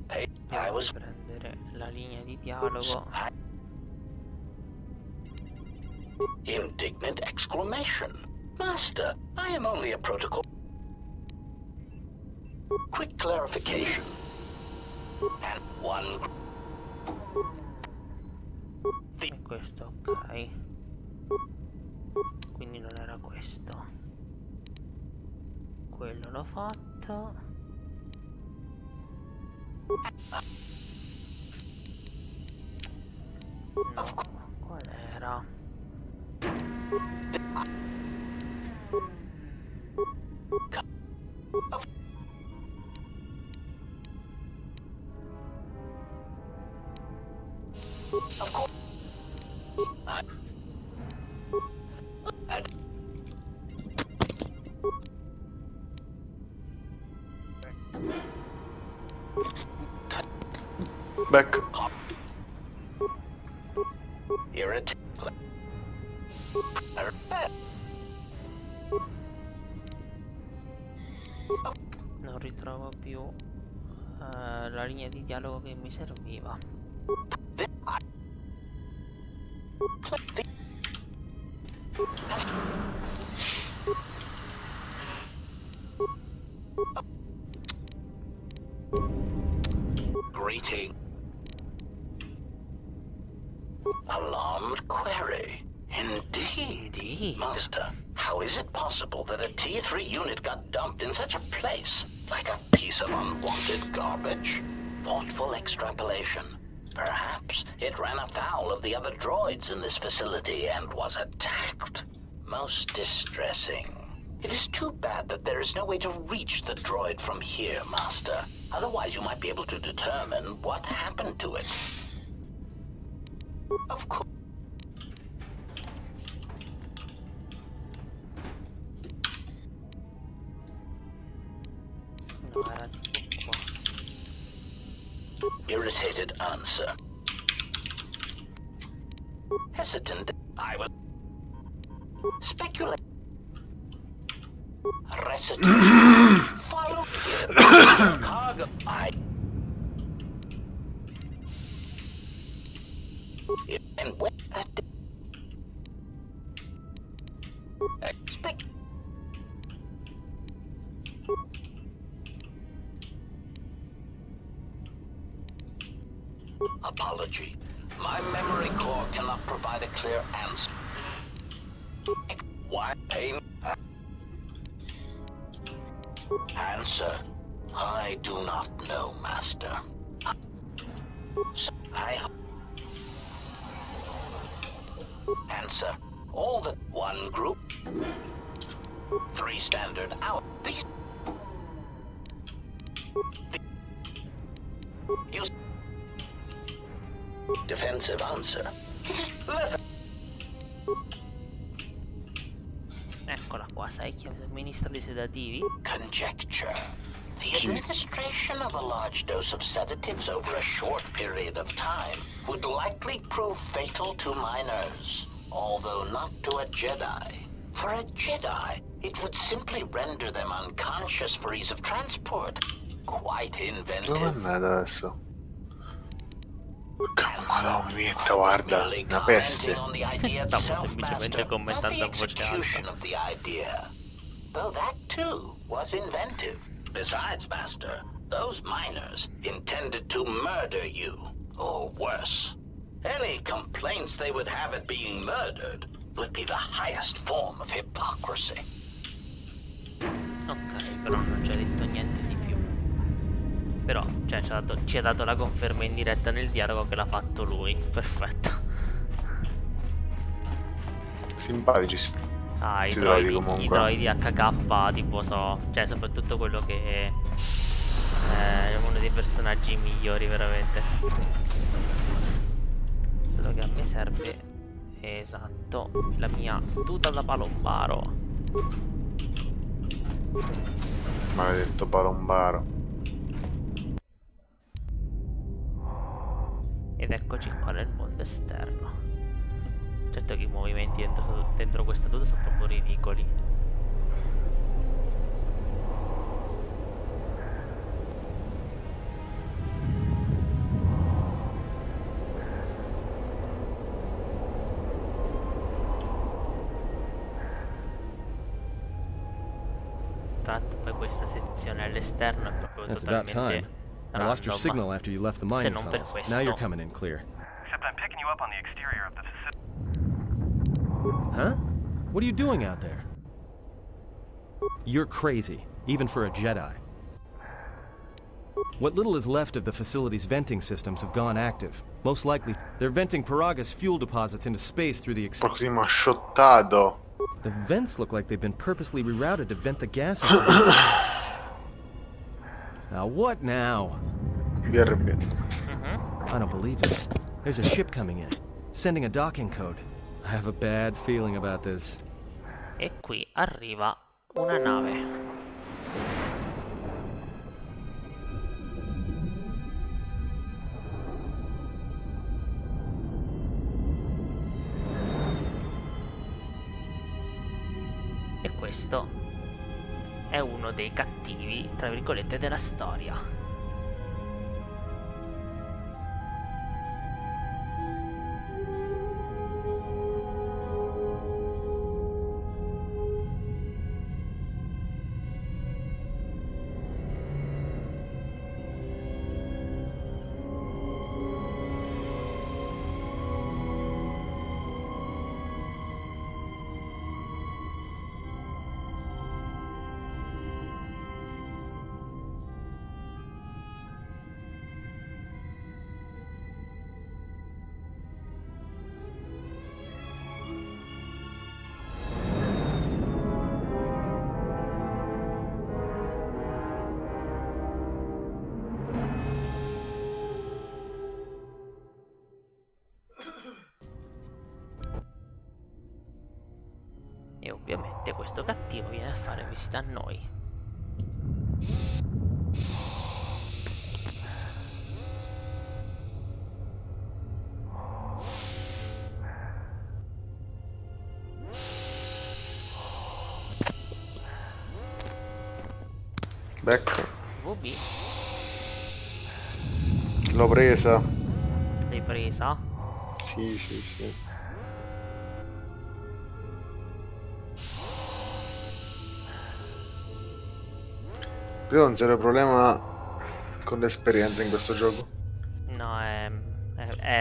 Hey, I was... Devo prendere la linea di dialogo. Indignant exclamation. Master, I am only a protocol. Quick clarification. And one... E questo ok. Quindi non era questo. Quello l'ho fatto. No, qual era? Of course. Back. Non ritrovo più la linea di dialogo che mi serviva. Alarmed query. Indeed. Master, how is it possible that a T3 unit got dumped in such a place? Like a piece of unwanted garbage? Thoughtful extrapolation. Perhaps it ran afoul of the other droids in this facility and was attacked. Most distressing. It is too bad that there is no way to reach the droid from here, Master. Otherwise you might be able to determine what happened to it. Of course. No, era tipo qua. Irritated answer. Hesitant. I was speculating. Resident. Follow here. Cargo. And when expect. Apology. My memory core cannot provide a clear answer. Why pain? Answer. I do not know, Master. Answer. All the one group. 3 standard out. Use defensive answer. Eccola qua, sai chi amministra i sedativi? Conjecture. The administration of a large dose of sedatives over a short period of time would likely prove fatal to minors, although not to a Jedi. For a Jedi, it would simply render them unconscious for ease of transport. Quite inventive. Dove è andata adesso? Porca madonna, mi metta, guarda, una peste. Stavo semplicemente commentando a voce alta. Of the idea. Though that too was inventive. Besides, Master, those miners intended to murder you, or worse. Any complaints they would have at being murdered would be the highest form of hypocrisy. Ok, però non ci ha detto niente di più. Però, cioè, ci ha dato la conferma in diretta nel dialogo che l'ha fatto lui. Perfetto. Simpatici. Ah, i Ci droidi, trovi comunque. i droidi HK, tipo cioè soprattutto quello che è uno dei personaggi migliori veramente. Solo che a me serve, esatto, la mia tuta da palombaro. Maledetto palombaro. Ed eccoci qua nel mondo esterno. Certo che i movimenti dentro questa tuta sono proprio ridicoli. Tra l'altro poi questa sezione all'esterno è proprio That's about totalmente time. I lost your signal after you left the mining non per tunnels. Now you're questo. coming in clear. Except I'm picking you up on the exterior of the facility. Huh? What are you doing out there? You're crazy, even for a Jedi. What little is left of the facility's venting systems have gone active. Most likely, they're venting Paraga's fuel deposits into space through the Primo sciottato. The vents look like they've been purposely rerouted to vent the gases. Now what now? BRB. I don't believe this. There's a ship coming in, sending a docking code. I have a bad feeling about this. E qui arriva una nave. E questo è uno dei cattivi, tra virgolette, della storia. E ovviamente questo cattivo viene a fare visita a noi. Becco. VB, L'ho presa. l'hai presa? Sì, sì, sì. Io ho un serio problema con l'esperienza in questo gioco. No, è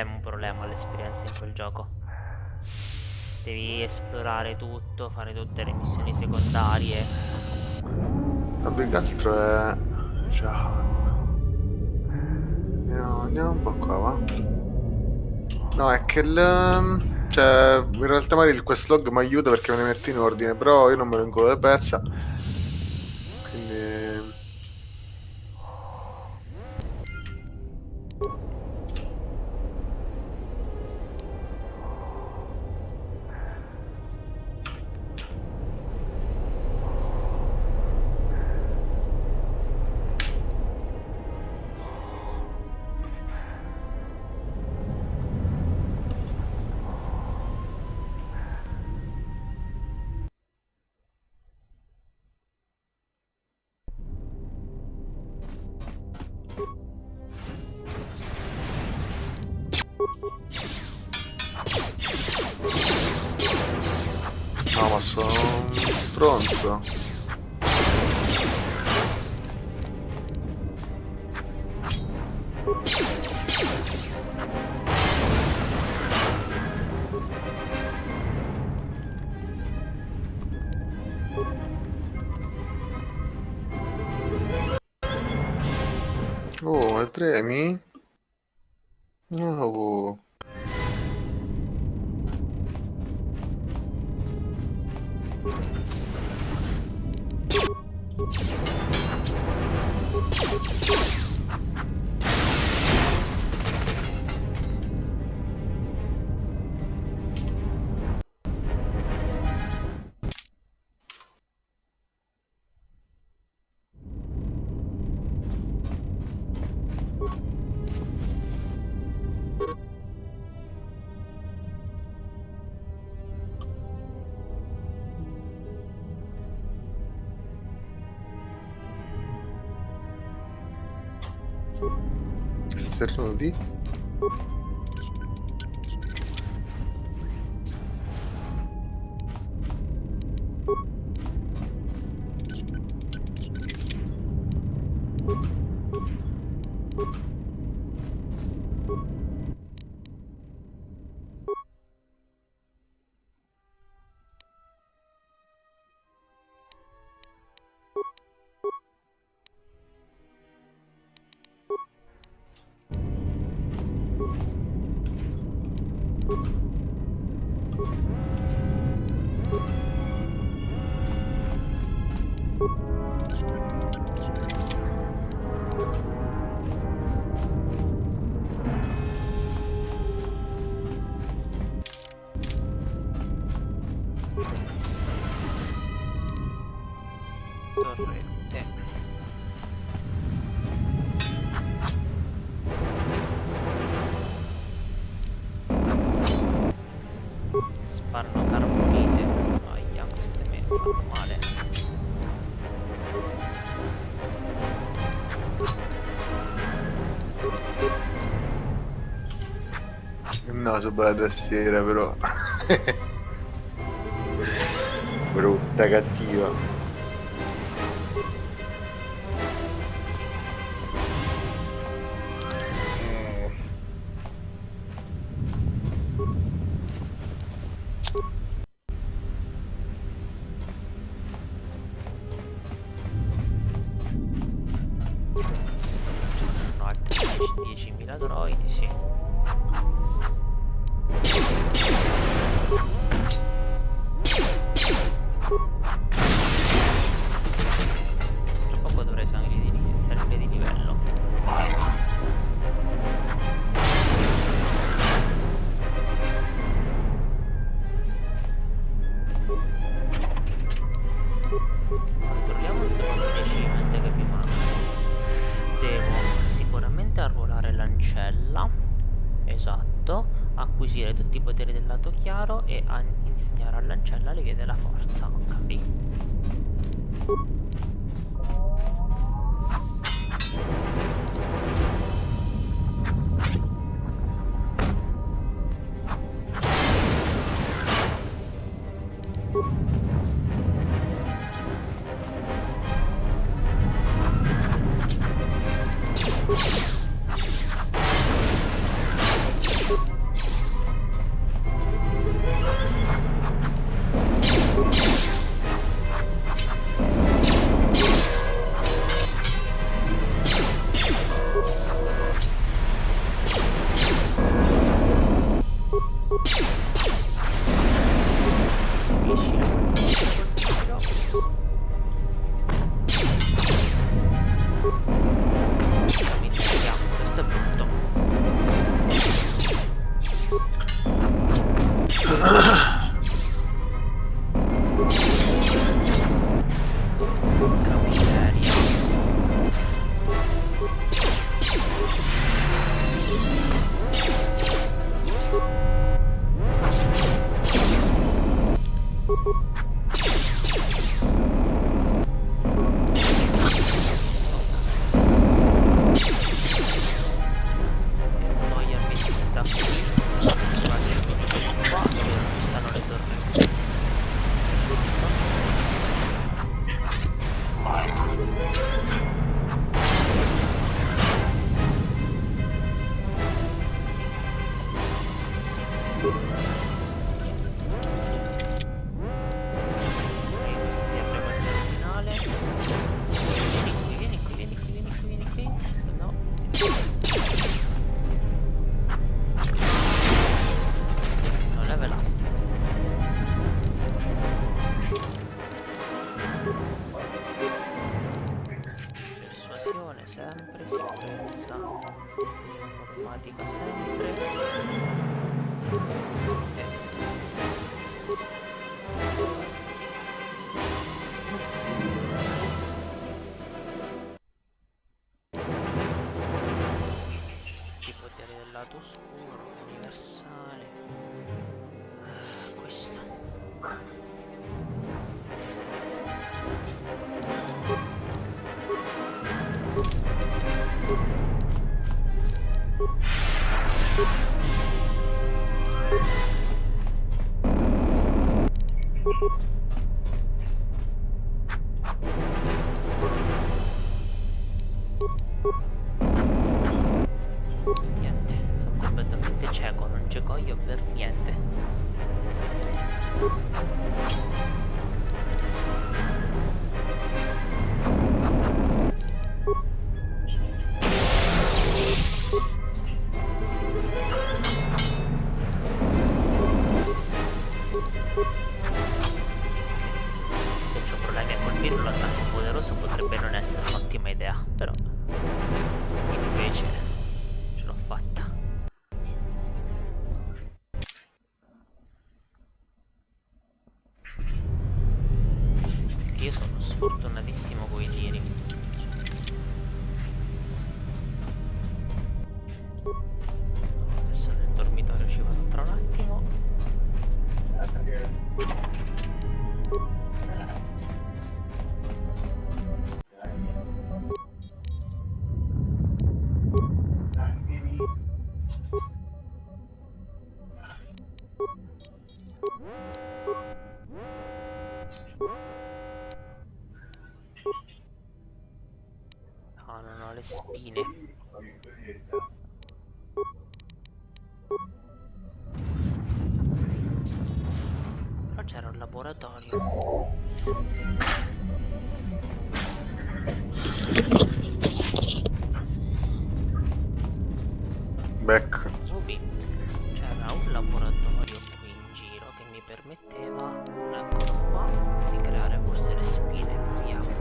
un problema l'esperienza in quel gioco. Devi esplorare tutto, fare tutte le missioni secondarie. Ma più che altro è... Jahan. Andiamo un po' qua, va? No, è che cioè, in realtà magari il quest log mi aiuta perché me ne mette in ordine, però io non me lo inculo di pezza. Quindi... No, ma sono un stronzo. Oh, ma tremi? No. Sternuti? Torrette. Sparano carbonite. Aia, queste me fanno male. No, c'ho bella tastiera però. Brutta, cattiva. No, altri 10.000 droidi, sì. acquisire tutti i poteri del lato chiaro e a insegnare all'ancella le vie della forza. Ok. Questo è brutto. Porca miseria. Togliermi da qui. Togliermi di qua dove non ci stanno le torrette. Ok, questo si apre quel terminale. Vieni qui, vieni qui, vieni qui, vieni qui, vieni qui. No. No, level up. Persuasione sempre, sicurezza informatica sempre. I poteri del lato oscuro, universale. Questo. Niente, sono completamente cieco, non ci coglio per niente. Se c'ho problemi a colpire un attacco poderoso potrebbe non essere un'ottima idea, però invece ce l'ho fatta. Io sono sfortunatissimo coi tiri. Adesso nel dormitorio ci vado tra un attimo. No, non ho le spine. Però c'era un laboratorio. Back. Ubi. C'era un laboratorio qui in giro che mi permetteva, eccolo qua, di creare forse le spine. Proviamo.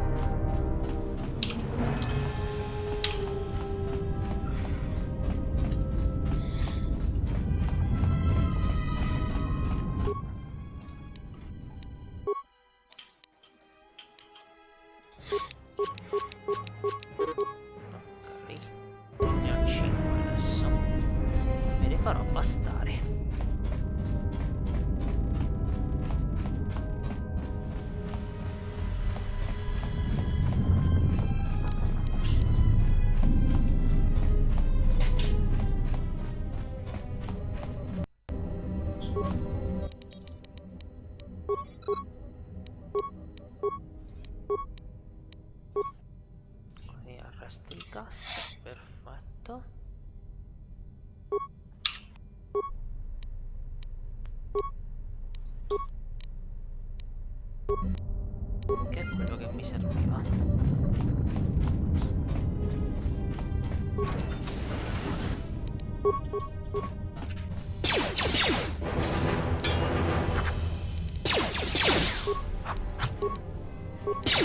Ok, ce ne ho 5 adesso. Me ne farò bastare. Quindi arresto il gas, perfetto. Che è quello che mi serviva. Ok.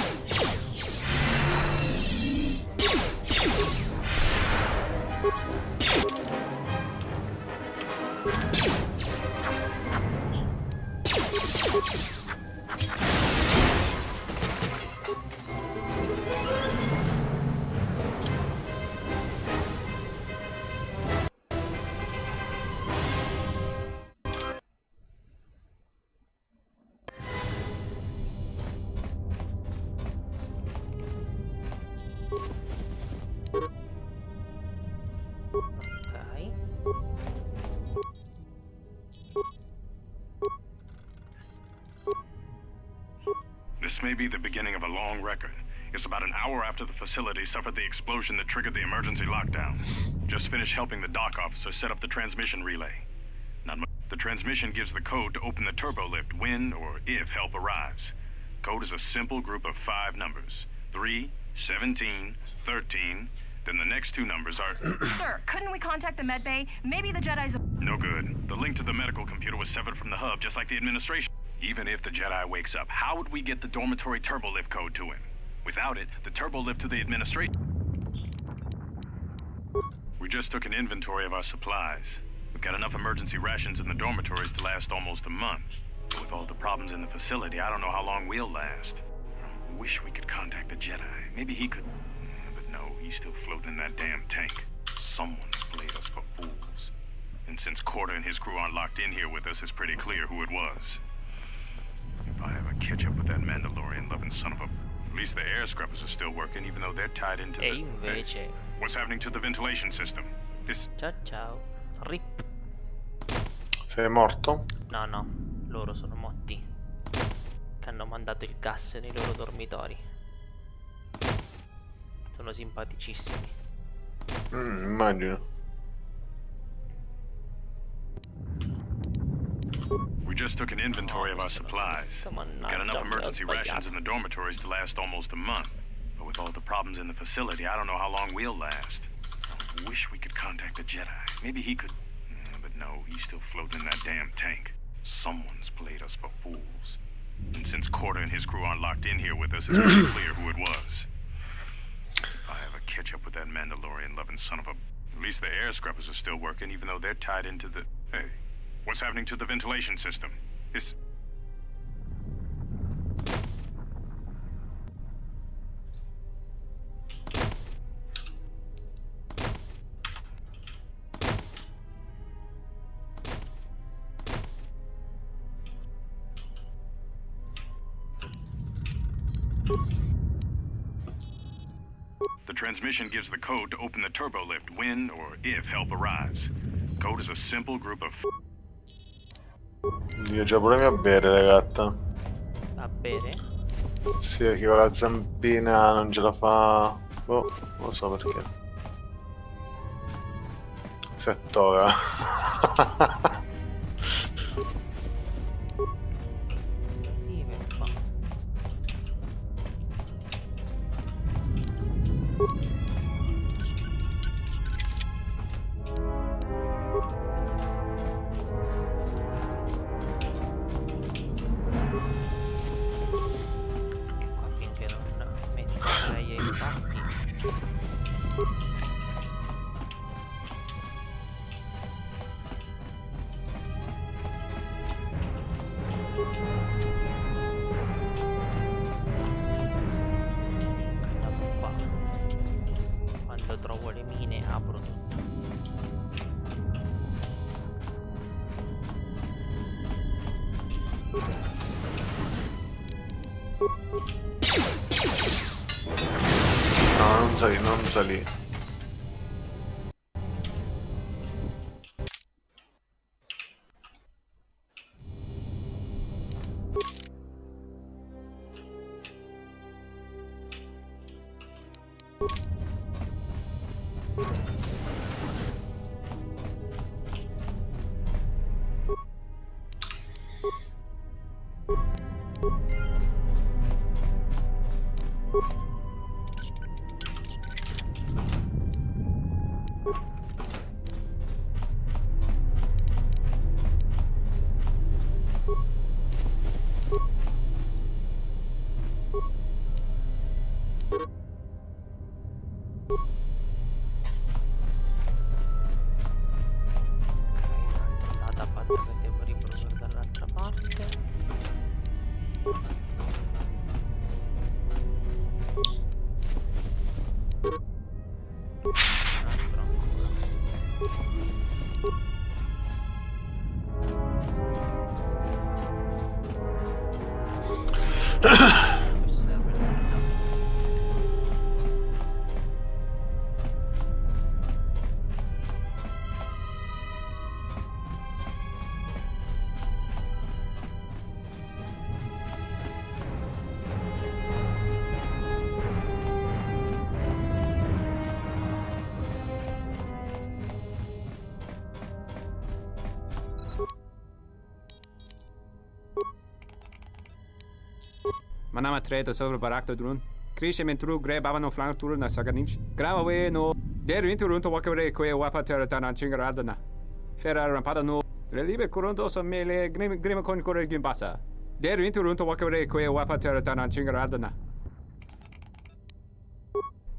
This may be the beginning of a long record. It's about an hour after the facility suffered the explosion that triggered the emergency lockdown. Just finished helping the dock officer set up the transmission relay. Not much. The transmission gives the code to open the turbo lift when or if help arrives. Code is a simple group of 5 numbers. 3, 17, 13. Then the next 2 numbers are... Sir, couldn't we contact the med bay? Maybe the Jedi's... No good. The link to the medical computer was severed from the hub, just like the administration. Even if the Jedi wakes up, how would we get the dormitory turbo lift code to him? Without it, the turbo lift to the administration... We just took an inventory of our supplies. We've got enough emergency rations in the dormitories to last almost a month. But with all the problems in the facility, I don't know how long we'll last. I wish we could contact the Jedi. Maybe he could... But no, he's still floating in that damn tank. Someone's played us for fools. And since KOTOR and his crew aren't locked in here with us, it's pretty clear who it was. If I ever catch up with that Mandalorian-loving son of a... At least the air scrubbers are still working, even though they're tied into E the... invece... Hey, what's happening to the ventilation system? This... Ciao ciao. Rip. Sei morto? No, no. Loro sono morti. Che hanno mandato il gas nei loro dormitori. Sono simpaticissimi. Immagino. We just took an inventory of our supplies. Got enough emergency rations in the dormitories to last almost a month. But with all the problems in the facility, I don't know how long we'll last. I wish we could contact the Jedi. Maybe he could... But no, he's still floating in that damn tank. Someone's played us for fools. And since KOTOR and his crew aren't locked in here with us, it's pretty clear who it was. If I ever catch up with that Mandalorian-loving son of a... At least the air scrubbers are still working, even though they're tied into the... Hey, what's happening to the ventilation system? This... The transmission gives the code to open the turbo lift when or if help arrives. Code is a simple group of... Dio, già pure a bere la gatta. A bere? Sì, perché con la zampina non ce la fa. Boh, non lo so perché. Si attora. Sì, per qua. Qua finché non metto lei ai fatti. Andiamo qua. Quando trovo le mine apro tutto. No, non salì, non salì. Questo serve il nulla. Manama treto sobre barak drun. Krishe mentru gre babano flank tur na saganich. Grava we no. Der winter to wakere kwe wapa terra chingaradana. Ferra rampada no. Relibe kurunto so mele grima con corre gimbasa. Der winter to wakere kwe wapa terra chingaradana.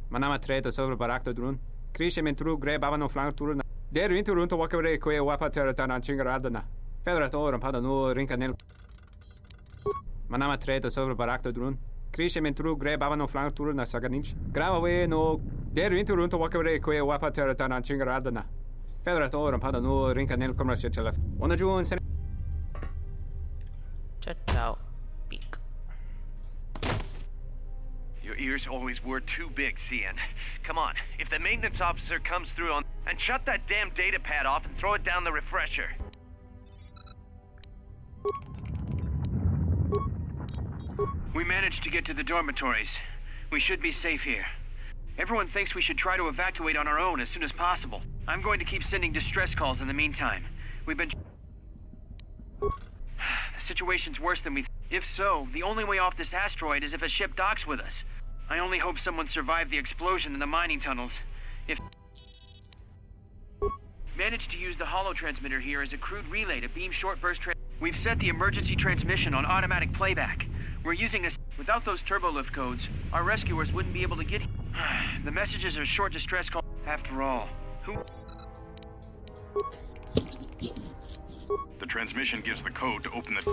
Manama treto sobre barak drun. Krishe mentru gre babano flank tur na. Der winter to wakere kwe wapa terra chingaradana. Ferra to rampada no rincanel. Manama treto sobre barak drun. Krishe mentru gre babano flank tur na saganich. Grava we no. Der winter to wakere kwe wapa terra chingaradana. Ferra to rampada no rincanel commercial chelaf. Ona jun sen. Ciao ciao. Pic. Your ears always were too big, CN. Come on, if the maintenance officer comes through on... And shut that damn data pad off and throw it down the refresher. We managed to get to the dormitories. We should be safe here. Everyone thinks we should try to evacuate on our own as soon as possible. I'm going to keep sending distress calls in the meantime. We've been... The situation's worse than we... If so, the only way off this asteroid is if a ship docks with us. I only hope someone survived the explosion in the mining tunnels. If... Managed to use the holo transmitter here as a crude relay to beam short burst We've set the emergency transmission on automatic playback. We're using a... Without those turbolift codes, our rescuers wouldn't be able to get... The messages are short distress call... After all, who... The transmission gives the code to open the... Ok,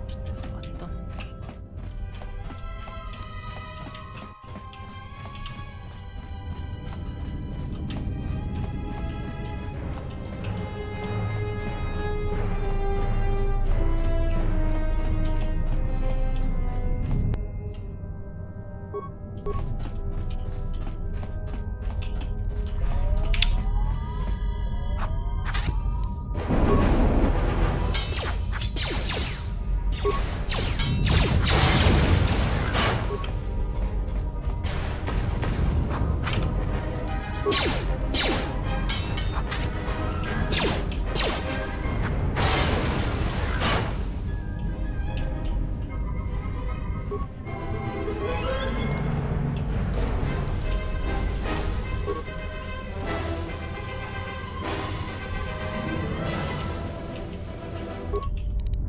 questo è fatto.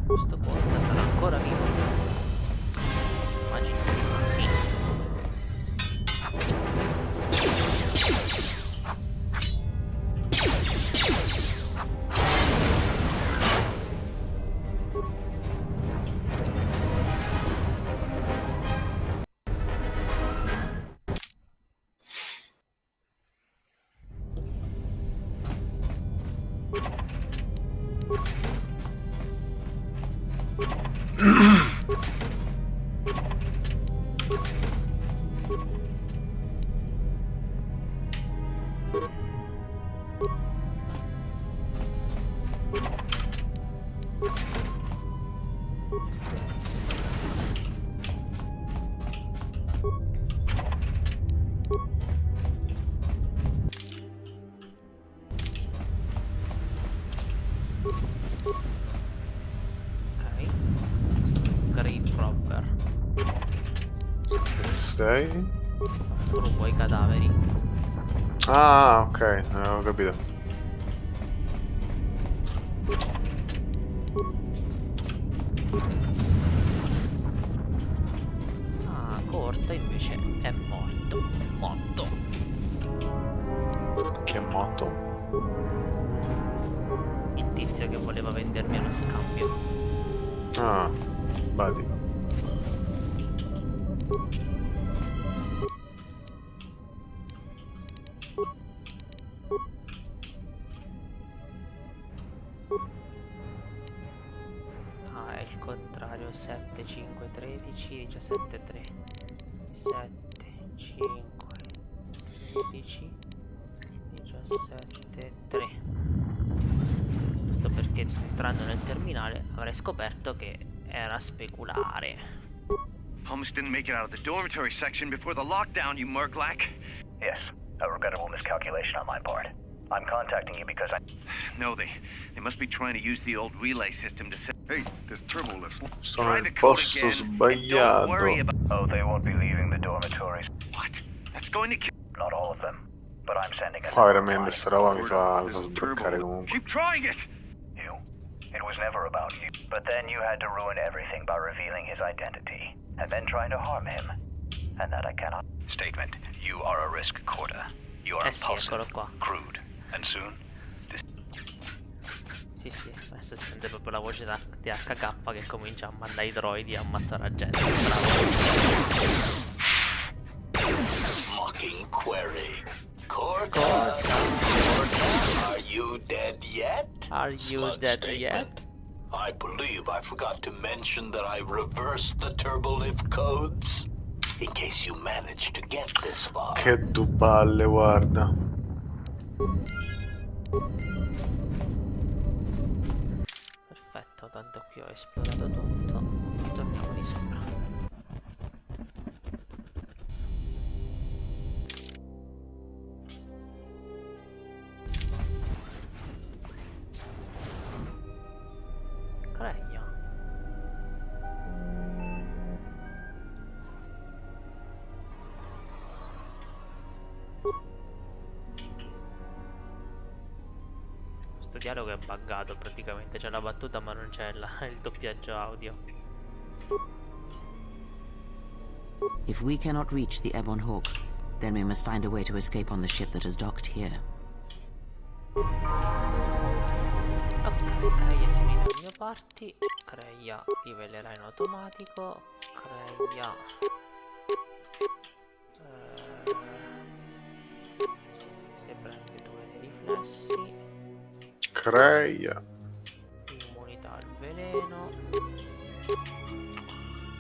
Questo porta sarà ancora vivo? Immagino di sì. Ok. Grave robber. Sei? Solo poi cadaveri. Ah, ok, ho capito. Ah, corta invece è morto. Morto. Che motto. Il tizio che voleva vendermi allo scambio. Ah, buddy. Ah, è il contrario. 7, 5, 13, 17, 3. 7, 5, 13, 17, 3. Questo perché entrando nel terminale avrei scoperto che era speculare. Almost didn't make it out of the dormitory section before the lockdown, you murglack. Yes, a regrettable miscalculation on my part. I'm contacting you because I... No, they must be trying to use the old relay system to set... Hey, this turbo lift. Sono Try nel the code posto again, and don't worry sbagliato. about... Oh, they won't be leaving the dormitories. What? That's going to kill... Not all of them, but I'm sending a... Qua veramente sta roba mi fa sbloccare comunque. Keep trying it! You. It was never about you. But then you had to ruin everything by revealing his identity, and then trying to harm him. And that I cannot... Statement. You are a risk, Korta. You are Sì, impulsive, eccolo qua. crude, and soon... Sì, adesso si sente proprio la voce di HK che comincia a mandare i droidi a ammazzare la gente. Mocking query. Korta, are you dead yet? Are you Smug dead statement. yet? I believe I forgot to mention that I reversed the turbolift codes. In case you managed to get this far. Che duballe, guarda. Perfetto, tanto qui ho esplorato tutto. Torniamo di sopra. Creglia. Questo dialogo è buggato praticamente, c'è la battuta ma non c'è il doppiaggio audio. If we cannot reach the Ebon Hawk, then we must find a way to escape on the ship that has docked here. Ok, Creia si unirà al mio party. Creia livellerà in automatico. Creia se prende 2 dei riflessi. Creia. Immunità al veleno.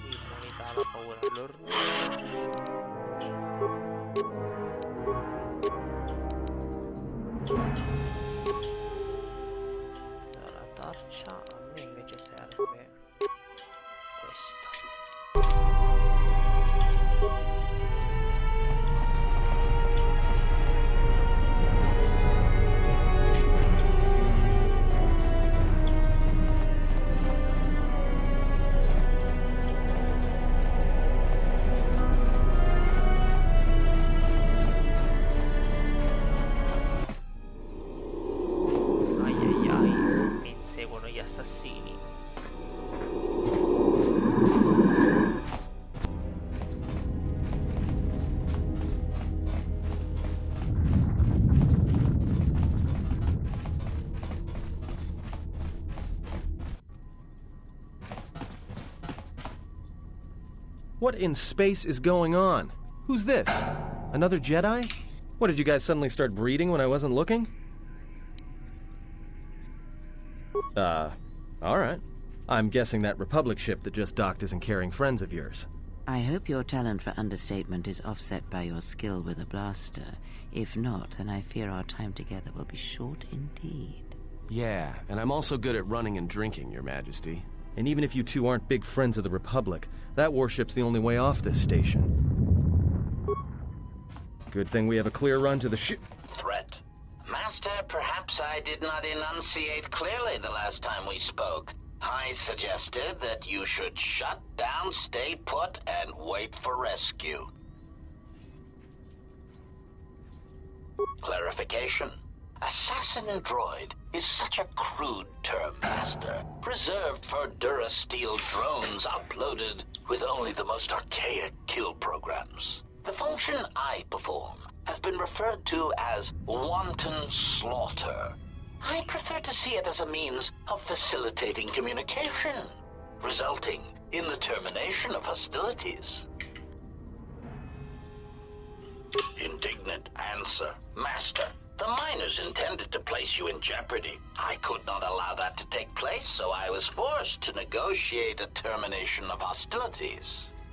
Immunità alla paura all'orrore. La torcia, a me invece serve questo. Mi inseguono gli assassini. What in space is going on? Who's this? Another Jedi? What, did you guys suddenly start breeding when I wasn't looking? Alright. I'm guessing that Republic ship that just docked isn't carrying friends of yours. I hope your talent for understatement is offset by your skill with a blaster. If not, then I fear our time together will be short indeed. Yeah, and I'm also good at running and drinking, Your Majesty. And even if you two aren't big friends of the Republic, that warship's the only way off this station. Good thing we have a clear run to the ship. Threat. Master, perhaps I did not enunciate clearly the last time we spoke. I suggested that you should shut down, stay put, and wait for rescue. Clarification. Assassin droid is such a crude term, Master, reserved for Durasteel drones uploaded with only the most archaic kill programs. The function I perform has been referred to as wanton slaughter. I prefer to see it as a means of facilitating communication, resulting in the termination of hostilities. Indignant answer, Master. The miners intended to place you in jeopardy. I could not allow that to take place, so I was forced to negotiate a termination of hostilities.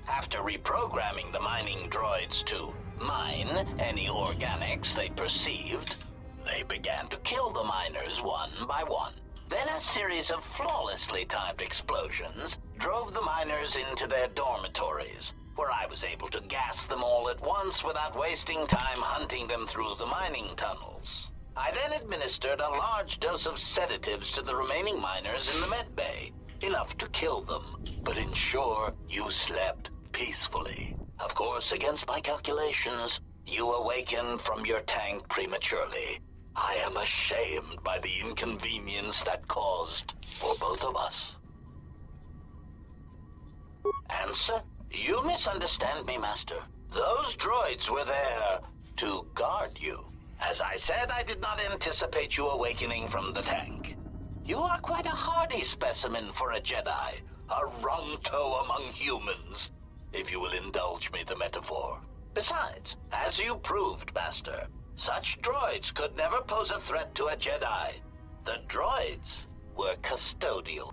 After reprogramming the mining droids to mine any organics they perceived, they began to kill the miners one by one. Then a series of flawlessly timed explosions drove the miners into their dormitories, where I was able to gas them all at once without wasting time hunting them through the mining tunnels. I then administered a large dose of sedatives to the remaining miners in the med bay, enough to kill them, but ensure you slept peacefully. Of course, against my calculations, you awakened from your tank prematurely. I am ashamed by the inconvenience that caused for both of us. Answer? You misunderstand me, Master. Those droids were there to guard you. As I said, I did not anticipate you awakening from the tank. You are quite a hardy specimen for a Jedi, a Ronto among humans, if you will indulge me the metaphor. Besides, as you proved, Master, such droids could never pose a threat to a Jedi. The droids were custodial.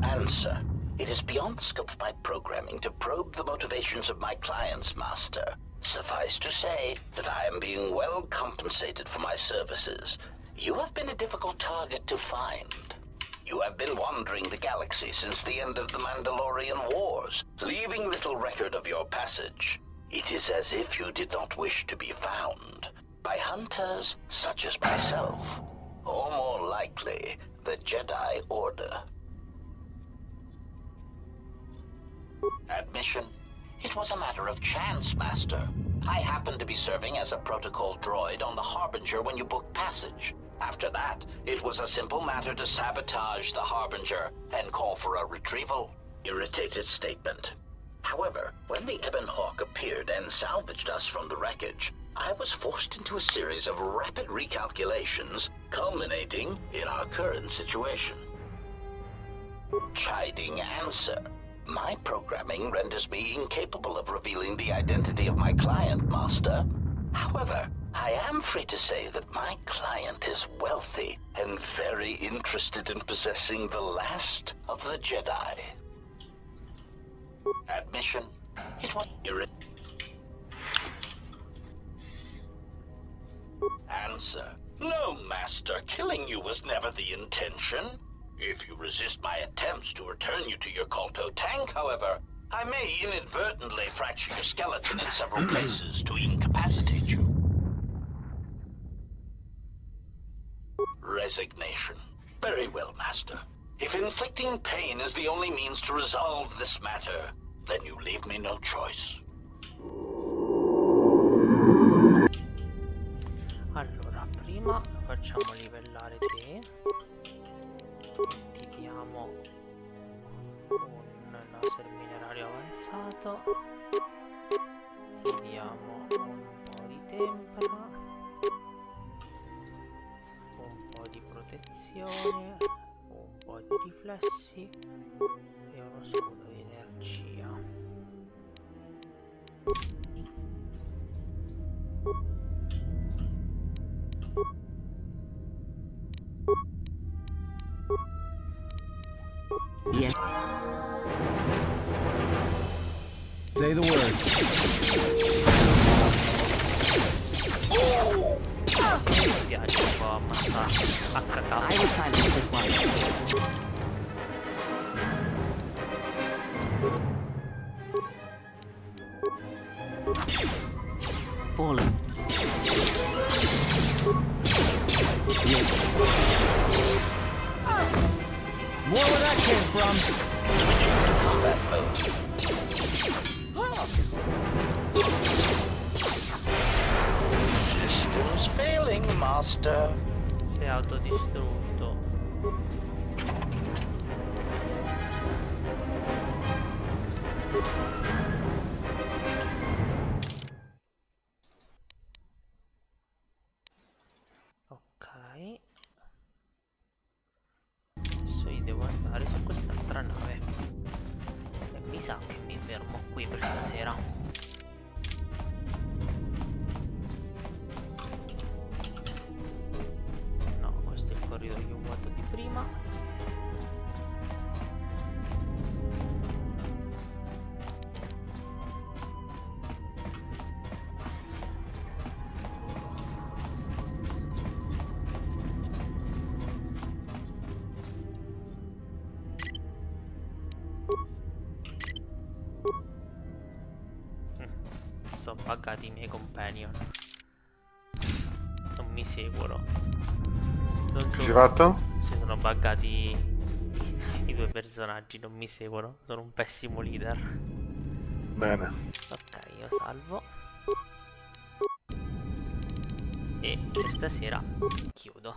Answer. It is beyond the scope of my programming to probe the motivations of my clients, Master. Suffice to say that I am being well compensated for my services. You have been a difficult target to find. You have been wandering the galaxy since the end of the Mandalorian Wars, leaving little record of your passage. It is as if you did not wish to be found by hunters such as myself, or more likely, the Jedi Order. Admission. It was a matter of chance, Master. I happened to be serving as a protocol droid on the Harbinger when you booked passage. After that, it was a simple matter to sabotage the Harbinger and call for a retrieval. Irritated statement. However, when the Ebon Hawk appeared and salvaged us from the wreckage, I was forced into a series of rapid recalculations, culminating in our current situation. Chiding answer. My programming renders me incapable of revealing the identity of my client, Master. However, I am free to say that my client is wealthy and very interested in possessing the last of the Jedi. Admission. It was Answer. No, Master. Killing you was never the intention. If you resist my attempts to return you to your KOTOR tank, however, I may inadvertently fracture your skeleton in several places to incapacitate you. Resignation. Very well, Master. If inflicting pain is the only means to resolve this matter, then you leave me no choice. Allora, prima facciamo livellare te. Ti diamo un laser minerario avanzato. Ti diamo un po' di tempera, un po' di protezione, un po' di riflessi e uno scudo di energia. Yes. Say the word. Sì, mi spiace un po' ammazzare HK. I will silence this one. Fallen. Yes. More where that came from. Combat mode. Systems failing, Master. Si è autodistrutto. Ok. Adesso io devo andare su quest'altra nave. E mi sa che mi fermo qui per stasera. ritogli un voto di prima. Sono buggati i miei companion. Non mi seguono. Che si è fatto? Si sono buggati i due personaggi, non mi seguono. Sono un pessimo leader. Bene. Ok, io salvo. E per stasera chiudo.